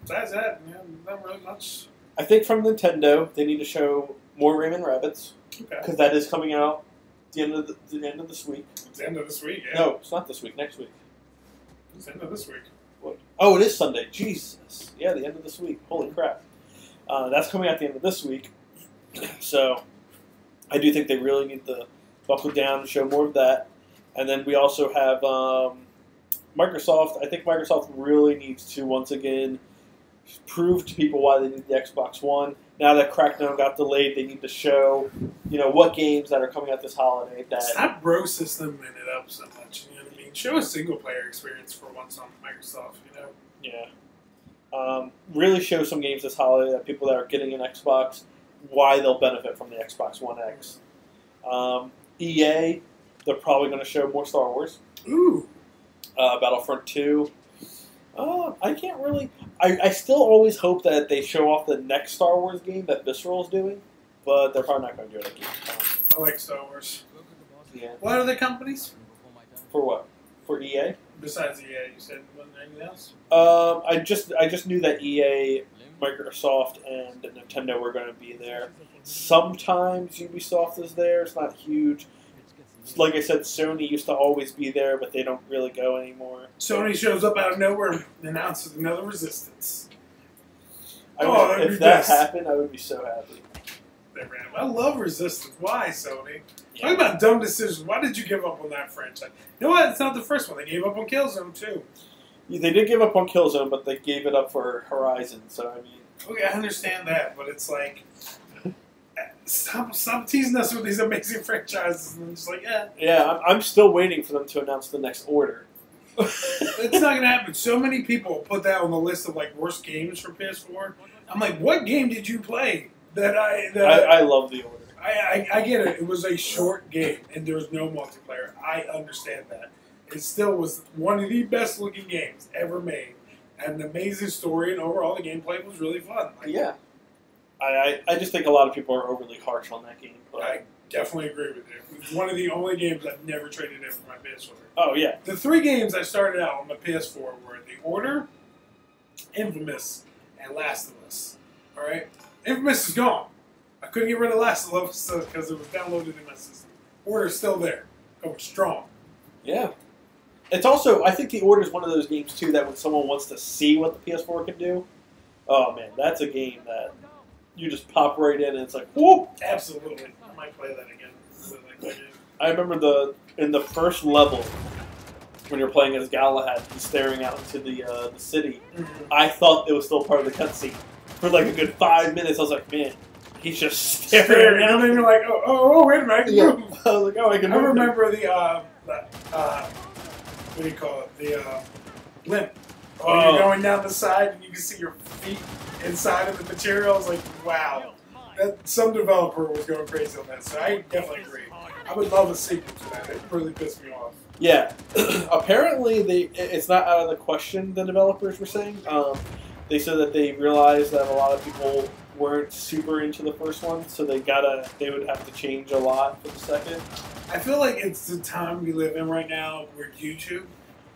Speaker 1: Besides that, not really much.
Speaker 2: I think from Nintendo, they need to show more Rayman Rabbids, because that is coming out the end of this week.
Speaker 1: It's the end of this week, yeah.
Speaker 2: No, it's not this week. Next week.
Speaker 1: It's the end of this week.
Speaker 2: What? Oh, it is Sunday. Jesus. Yeah, the end of this week. Holy crap. That's coming out the end of this week. So, I do think they really need to buckle down and show more of that. And then we also have Microsoft. I think Microsoft really needs to, once again, prove to people why they need the Xbox One. Now that Crackdown got delayed, they need to show, what games that are coming out this holiday.
Speaker 1: Stop bro systeming it up so much. You know what I mean? Show a single player experience for once on Microsoft.
Speaker 2: Yeah. Really show some games this holiday that people that are getting an Xbox, why they'll benefit from the Xbox One X. EA, they're probably going to show more Star Wars.
Speaker 1: Ooh.
Speaker 2: Battlefront 2. I can't really... I still always hope that they show off the next Star Wars game that Visceral's doing, but they're probably not going to do it at Gamescom.
Speaker 1: I like Star Wars.
Speaker 2: Yeah.
Speaker 1: What other companies?
Speaker 2: For what? For EA?
Speaker 1: Besides EA, you said anything else?
Speaker 2: I just knew that EA, Microsoft, and Nintendo were going to be there. Sometimes Ubisoft is there. It's not huge. Like I said, Sony used to always be there, but they don't really go anymore.
Speaker 1: Sony shows up out of nowhere and announces another Resistance.
Speaker 2: If that happened, I would be so happy.
Speaker 1: I love Resistance. Why, Sony? Yeah. Talk about dumb decisions. Why did you give up on that franchise? You know what? It's not the first one. They gave up on Killzone, too.
Speaker 2: Yeah, they did give up on Killzone, but they gave it up for Horizon, so I mean...
Speaker 1: Okay, I understand that, but it's like... Stop teasing us with these amazing franchises, and it's like, yeah.
Speaker 2: Yeah, I'm still waiting for them to announce the next order.
Speaker 1: It's not going to happen. So many people put that on the list of worst games for PS4. I'm like, what game did you play? I
Speaker 2: love the order.
Speaker 1: I get it. It was a short game, and there was no multiplayer. I understand that. It still was one of the best looking games ever made. Had an amazing story, and overall the gameplay was really fun. Like,
Speaker 2: Yeah. I just think a lot of people are overly harsh on that game. But
Speaker 1: I definitely agree with you. It's one of the only games I've never traded in for my PS4.
Speaker 2: oh, yeah.
Speaker 1: The 3 games I started out on my PS4 were The Order, Infamous, and Last of Us. Alright? Infamous is gone. I couldn't get rid of Last of Us because it was downloaded in my system. Order's still there. Going strong.
Speaker 2: Yeah. It's also, I think The Order is one of those games, too, that when someone wants to see what the PS4 can do, oh, man, that's a game that you just pop right in and it's like, whoop!
Speaker 1: Absolutely. I might play that again. I really like that game.
Speaker 2: I remember in the first level, when you're playing as Galahad and staring out into the city, I thought it was still part of the cutscene. For like a good 5 minutes, I was like, man, he's just staring
Speaker 1: And
Speaker 2: out.
Speaker 1: then you're like, oh, wait a minute, I can move.
Speaker 2: I was like, oh, I can
Speaker 1: I
Speaker 2: move.
Speaker 1: remember what do you call it? The blimp. When you're going down the side and you can see your feet inside of the material. I was like, wow. Some developer was going crazy on that, so I definitely agree. I would love a sequel to that. It really pissed me off.
Speaker 2: Yeah. Apparently, it's not out of the question, the developers were saying. They said that they realized that a lot of people weren't super into the first one, so they would have to change a lot for the second.
Speaker 1: I feel like it's the time we live in right now with YouTube.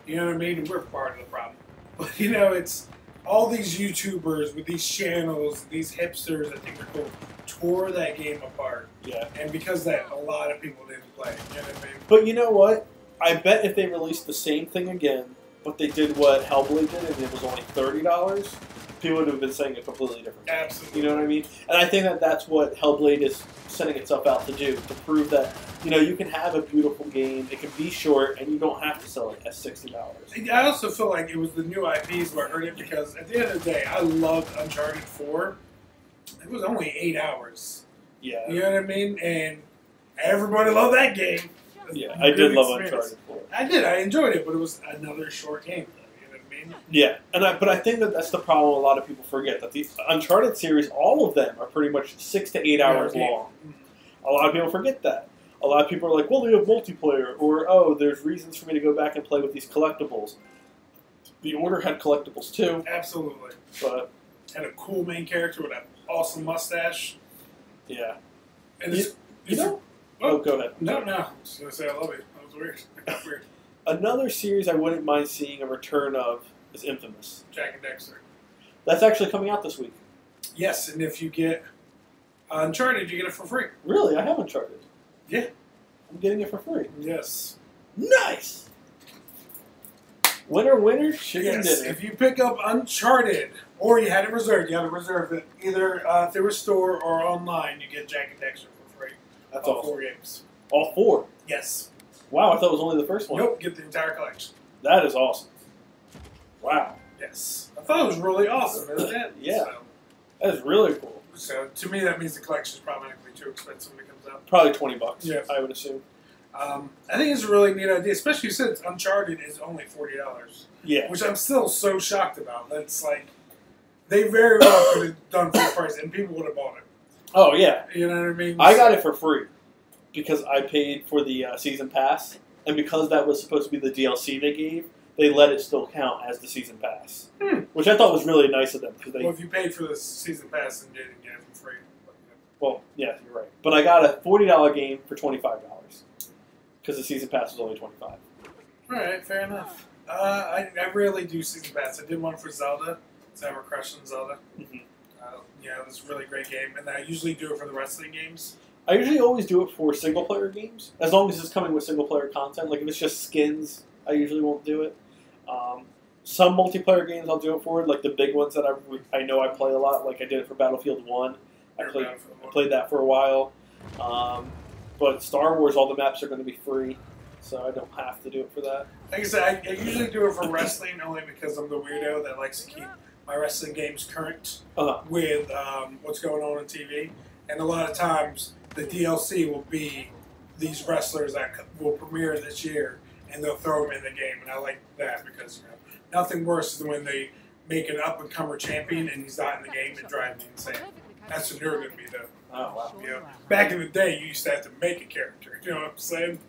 Speaker 1: You know what I mean? And we're part of the problem. But, you know, it's all these YouTubers with these channels, these hipsters that think they're cool, tore that game apart.
Speaker 2: Yeah.
Speaker 1: And because of that, a lot of people didn't play. You know what I mean?
Speaker 2: But you know what? I bet if they released the same thing again, but they did what Hellblade did, and it was only $30, people would have been saying a completely different thing.
Speaker 1: Absolutely.
Speaker 2: You know what I mean? And I think that that's what Hellblade is setting itself out to do, to prove that, you know, you can have a beautiful game, it can be short, and you don't have to sell it at $60.
Speaker 1: I also feel like it was the new IPs where I heard it because at the end of the day, I loved Uncharted 4. It was only 8 hours.
Speaker 2: Yeah.
Speaker 1: You know what I mean? And everybody loved that game.
Speaker 2: Yeah, I did love
Speaker 1: experience.
Speaker 2: Uncharted 4.
Speaker 1: I did. I enjoyed it, but it was another short game, though. You know what I mean?
Speaker 2: Yeah, but I think that that's the problem a lot of people forget, that the Uncharted series, all of them are pretty much 6 to 8 hours long. A lot of people forget that. A lot of people are like, well, they have multiplayer, or, oh, there's reasons for me to go back and play with these collectibles. The Order had collectibles, too.
Speaker 1: Absolutely.
Speaker 2: But
Speaker 1: Had a cool main character with an awesome mustache.
Speaker 2: yeah.
Speaker 1: And
Speaker 2: You know? Oh, go ahead.
Speaker 1: No. I was just going to say I love it. That was weird. That was weird.
Speaker 2: Another series I wouldn't mind seeing a return of is Infamous.
Speaker 1: Jack and Dexter.
Speaker 2: That's actually coming out this week.
Speaker 1: Yes, and if you get Uncharted, you get it for free.
Speaker 2: Really? I have Uncharted.
Speaker 1: Yeah.
Speaker 2: I'm getting it for free.
Speaker 1: Yes.
Speaker 2: Nice! Winner, chicken
Speaker 1: Yes,
Speaker 2: dinner.
Speaker 1: if you pick up Uncharted, or you had it reserved, you had to reserve it either through a store or online, you get Jack and Dexter for free.
Speaker 2: That's
Speaker 1: all
Speaker 2: awesome.
Speaker 1: 4 games.
Speaker 2: All 4?
Speaker 1: Yes.
Speaker 2: Wow, I thought it was only the first one.
Speaker 1: Nope, get the entire collection.
Speaker 2: That is awesome. Wow.
Speaker 1: Yes. I thought it was really awesome, isn't it?
Speaker 2: Yeah. That is really cool.
Speaker 1: So to me, that means the collection is probably not going to be too expensive when it comes out.
Speaker 2: Probably $20,
Speaker 1: Yeah.
Speaker 2: I would assume.
Speaker 1: I think it's a really neat idea, especially since Uncharted is only $40.
Speaker 2: Yeah.
Speaker 1: Which I'm still so shocked about. That's like, they very well could have done full price and people would have bought it.
Speaker 2: Oh, yeah.
Speaker 1: You know what I mean?
Speaker 2: I got it for free because I paid for the season pass, and because that was supposed to be the DLC they gave, they let it still count as the season pass, which I thought was really nice of them. Because
Speaker 1: Well, if you paid for the season pass and didn't get it for free.
Speaker 2: well, yeah, you're right. But I got a $40 game for $25 because the season pass was only $25.
Speaker 1: All right, fair enough. I rarely do season pass. I did one for Zelda, because I have a crush on Zelda.
Speaker 2: Mm-hmm.
Speaker 1: Yeah, it was a really great game. And I usually do it for the wrestling games.
Speaker 2: I usually always do it for single-player games, as long as it's coming with single-player content. Like, if it's just skins, I usually won't do it. Some multiplayer games I'll do it for, like the big ones that I know I play a lot. Like, I did it for Battlefield 1. I played that for a while. But Star Wars, all the maps are going to be free, so I don't have to do it for that.
Speaker 1: Like I said, I usually do it for wrestling only because I'm the weirdo that likes to keep my wrestling games current with what's going on TV. And a lot of times, the DLC will be these wrestlers that will premiere this year, and they'll throw them in the game. And I like that because, you know, nothing worse than when they make an up-and-comer champion and he's not in the game and drives me insane. That's what they're going to be, though.
Speaker 2: Oh, wow.
Speaker 1: You know, back in the day, you used to have to make a character. You know what I'm saying?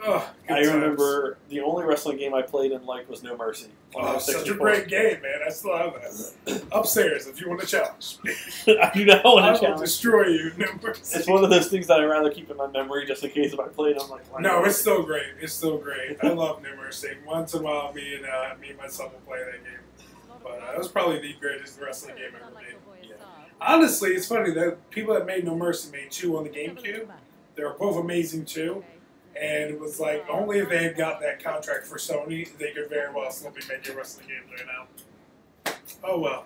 Speaker 1: Oh, good
Speaker 2: I
Speaker 1: times.
Speaker 2: remember the only wrestling game I played in like was No Mercy.
Speaker 1: Oh, such a great game, man. I still have that. Upstairs, if you want to challenge me.
Speaker 2: I do not want
Speaker 1: I
Speaker 2: to
Speaker 1: will
Speaker 2: challenge.
Speaker 1: destroy you, no mercy.
Speaker 2: It's one of those things that I'd rather keep in my memory just in case if I played I'm like,
Speaker 1: No, it's still great. It's still great. I love No Mercy. Once in a while, me and my son will play that game. But it was probably the greatest wrestling game ever made.
Speaker 2: Yeah.
Speaker 1: Honestly, it's funny that people that made No Mercy made 2 on the GameCube. They were both amazing too. And it was like, only if they had got that contract for Sony, they could very well still be making wrestling games right now. Oh well.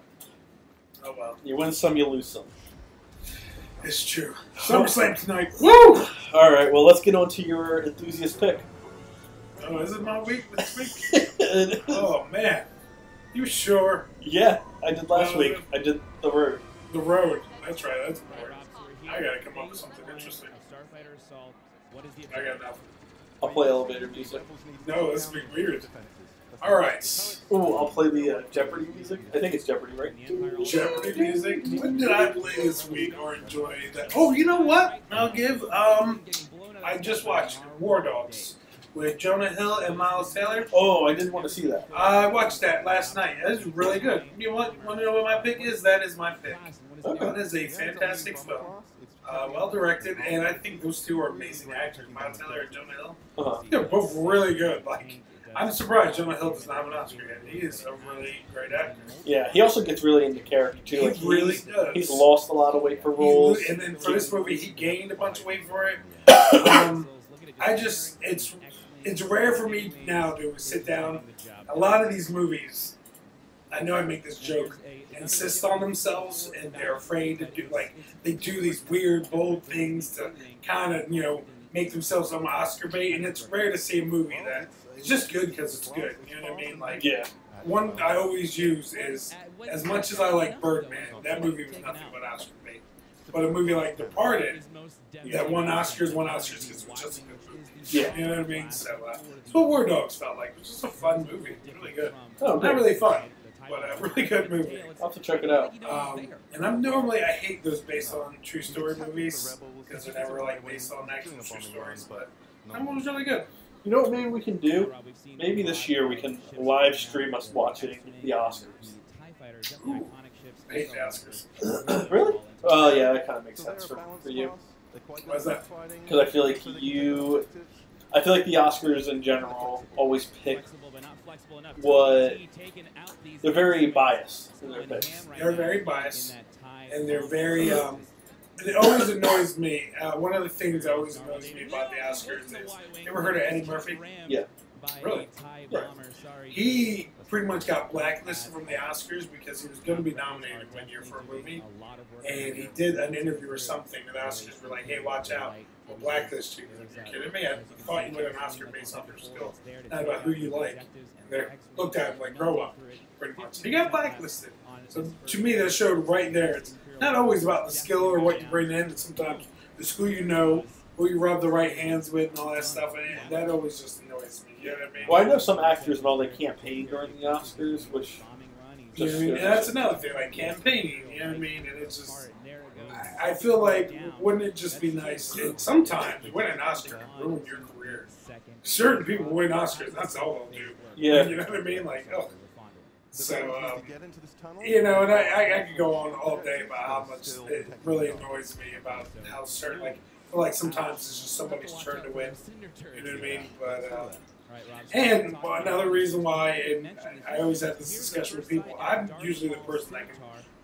Speaker 1: Oh well.
Speaker 2: You win some, you lose some.
Speaker 1: It's true. SummerSlam tonight. Woo!
Speaker 2: Alright, well, let's get on to your enthusiast pick.
Speaker 1: Oh, is it my week this week? Oh, man. You sure?
Speaker 2: Yeah, I did last week. I did The Road.
Speaker 1: The Road. That's right. That's important. I gotta come up with something interesting. I got nothing.
Speaker 2: I'll play elevator music.
Speaker 1: No, this would be weird. Alright.
Speaker 2: Ooh, I'll play the Jeopardy music. I think it's Jeopardy, right?
Speaker 1: Jeopardy music. What did I play this week or enjoy that? Oh, you know what? I'll give. I just watched War Dogs with Jonah Hill and Miles Taylor.
Speaker 2: Oh, I didn't want to see that.
Speaker 1: I watched that last night. That was really good. You want to know what my pick is? That is my pick.
Speaker 2: Okay.
Speaker 1: That is a fantastic film. Well directed, and I think those two are amazing actors, Miles Taylor and Jonah Hill.
Speaker 2: Uh-huh.
Speaker 1: They're both really good. Like, I'm surprised Jonah Hill does not have an Oscar yet. He is a really great actor.
Speaker 2: Yeah, he also gets really into character too. Like
Speaker 1: He really does.
Speaker 2: He's lost a lot of weight for roles.
Speaker 1: And then for this movie, he gained a bunch of weight for it. It's rare for me now to sit down. A lot of these movies, I know I make this joke, insist on themselves, and they're afraid to do, like, they do these weird, bold things to kind of, make themselves some Oscar bait, and it's rare to see a movie that it's just good because it's good, you know what I mean? Like,
Speaker 2: Yeah.
Speaker 1: one I always use is, as much as I like Birdman, that movie was nothing but Oscar bait. But a movie like Departed, that won Oscars because it was just a good movie.
Speaker 2: Yeah.
Speaker 1: You know what I mean? So, that's what War Dogs felt like. It was just a fun movie. Really good.
Speaker 2: Oh,
Speaker 1: Not
Speaker 2: great.
Speaker 1: really fun, but a really good movie.
Speaker 2: I'll have to check it out.
Speaker 1: And I hate those based on true story movies because they're never like based on actual true stories. But that one was really good.
Speaker 2: You know what maybe we can do? Maybe this year we can live stream us watching the Oscars.
Speaker 1: Ooh, I hate the Oscars.
Speaker 2: Really? Oh, yeah, that kind of makes sense for you.
Speaker 1: Why's that?
Speaker 2: Because I feel like the Oscars in general always pick what they're very biased in their picks.
Speaker 1: They're very biased, and they're very. It always annoys me. One of the things that always annoys me about the Oscars is, you ever heard of Eddie Murphy?
Speaker 2: Yeah.
Speaker 1: Really? Yeah. He pretty much got blacklisted from the Oscars because he was going to be nominated one year for a movie, and he did an interview or something, and the Oscars were like, "Hey, watch out, we'll blacklist you." Are you kidding me? I thought you win an Oscar based on your skills, not about who you like. And they looked at him like, "Grow up," pretty much. He got blacklisted. So to me, that showed right there. It's not always about the skill or what you bring in. It's sometimes it's who you know, who you rub the right hands with, and all that stuff. And that always just annoys me. You know what I mean?
Speaker 2: Well, I know some actors and all they campaign during the Oscars, which
Speaker 1: You know what I mean? And that's another thing, like campaigning. You know what I mean? And it's just, I feel like, wouldn't it just be nice? And sometimes winning an Oscar can ruin your career. Certain people win Oscars, that's all they'll do.
Speaker 2: Yeah.
Speaker 1: You know what I mean? Like, oh. So, and I could go on all day about how much it really annoys me about how certain, like, I feel like sometimes it's just somebody's turn to win. You know what I mean? But, and another reason why, and I always have this discussion with people, I'm usually the person that can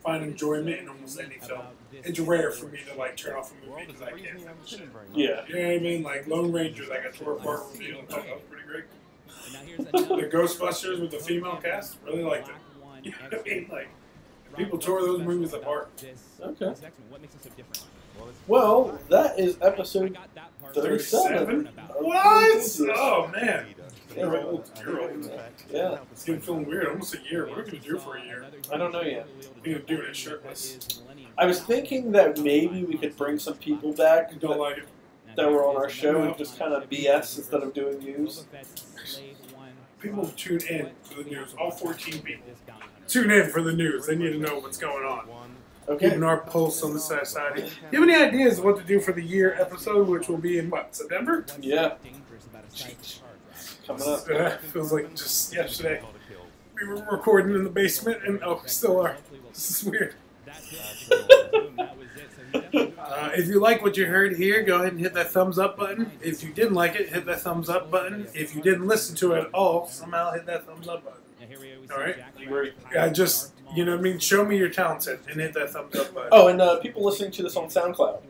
Speaker 1: find enjoyment in almost any film. It's rare for me to, like, turn off a movie because I can't finish it.
Speaker 2: Yeah.
Speaker 1: You know what I mean? Like Lone Ranger, like I tore apart review, and thought that was pretty great. The Ghostbusters with the female cast, really liked it. You know what I mean? Like, people tore those movies apart.
Speaker 2: Okay. Well, that is episode 37.
Speaker 1: What? Oh, man.
Speaker 2: Yeah.
Speaker 1: You're old. You're old.
Speaker 2: Yeah.
Speaker 1: It's getting feeling weird. Almost a year. What are we going to do for a year?
Speaker 2: I don't know yet.
Speaker 1: We're going to do it shirtless.
Speaker 2: I was thinking that maybe we could bring some people back
Speaker 1: You don't like it?
Speaker 2: that were on our show and just kind of BS instead of doing news.
Speaker 1: People tune in for the news. All 14 people. Tune in for the news. They need to know what's going on.
Speaker 2: Okay.
Speaker 1: Keeping our pulse on the side. Do you have any ideas of what to do for the year episode, which will be in what, September?
Speaker 2: Yeah. Coming up.
Speaker 1: Feels like just yesterday. We were recording in the basement, and we still are. This is weird. If you like what you heard here, go ahead and hit that thumbs up button. If you didn't like it, hit that thumbs up button. If you didn't listen to it at all, somehow hit that thumbs up button. All right? Just, you know what I mean? Show me your talent set and hit that thumbs up button.
Speaker 2: Oh, and people listening to this on SoundCloud,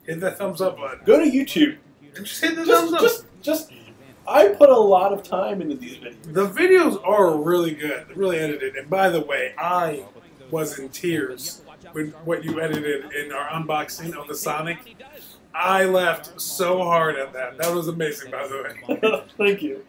Speaker 1: Hit that thumbs up button.
Speaker 2: go to YouTube.
Speaker 1: And just hit the thumbs up.
Speaker 2: Just, I put a lot of time into these videos.
Speaker 1: The videos are really good. They're really edited. And by the way, I was in tears with what you edited in our unboxing of the Sonic. I laughed so hard at that. That was amazing, by the way.
Speaker 2: Thank you.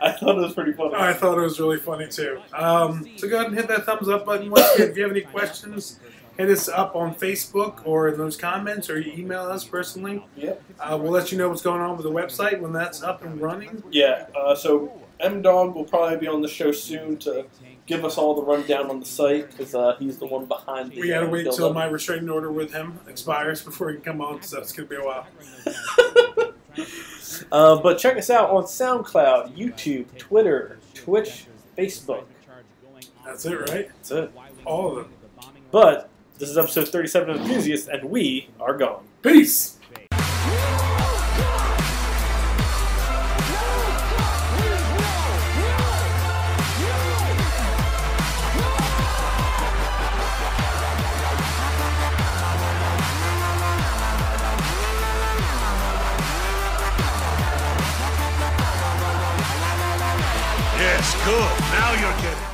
Speaker 2: I thought it was pretty funny.
Speaker 1: I thought it was really funny, too. So go ahead and hit that thumbs up button. Once again, if you have any questions, hit us up on Facebook or in those comments, or you email us personally.
Speaker 2: Yeah.
Speaker 1: We'll let you know what's going on with the website when that's up and running.
Speaker 2: Yeah. So M-Dog will probably be on the show soon to give us all the rundown on the site, because he's the one behind the...
Speaker 1: We gotta wait till my restraining order with him expires before he can come on, so it's gonna be a while.
Speaker 2: But check us out on SoundCloud, YouTube, Twitter, Twitch, Facebook.
Speaker 1: That's it, right?
Speaker 2: That's it.
Speaker 1: All of them.
Speaker 2: But this is episode 37 of Enthusiasts, and we are gone.
Speaker 1: Peace!
Speaker 5: Yes, good. Now you're getting it.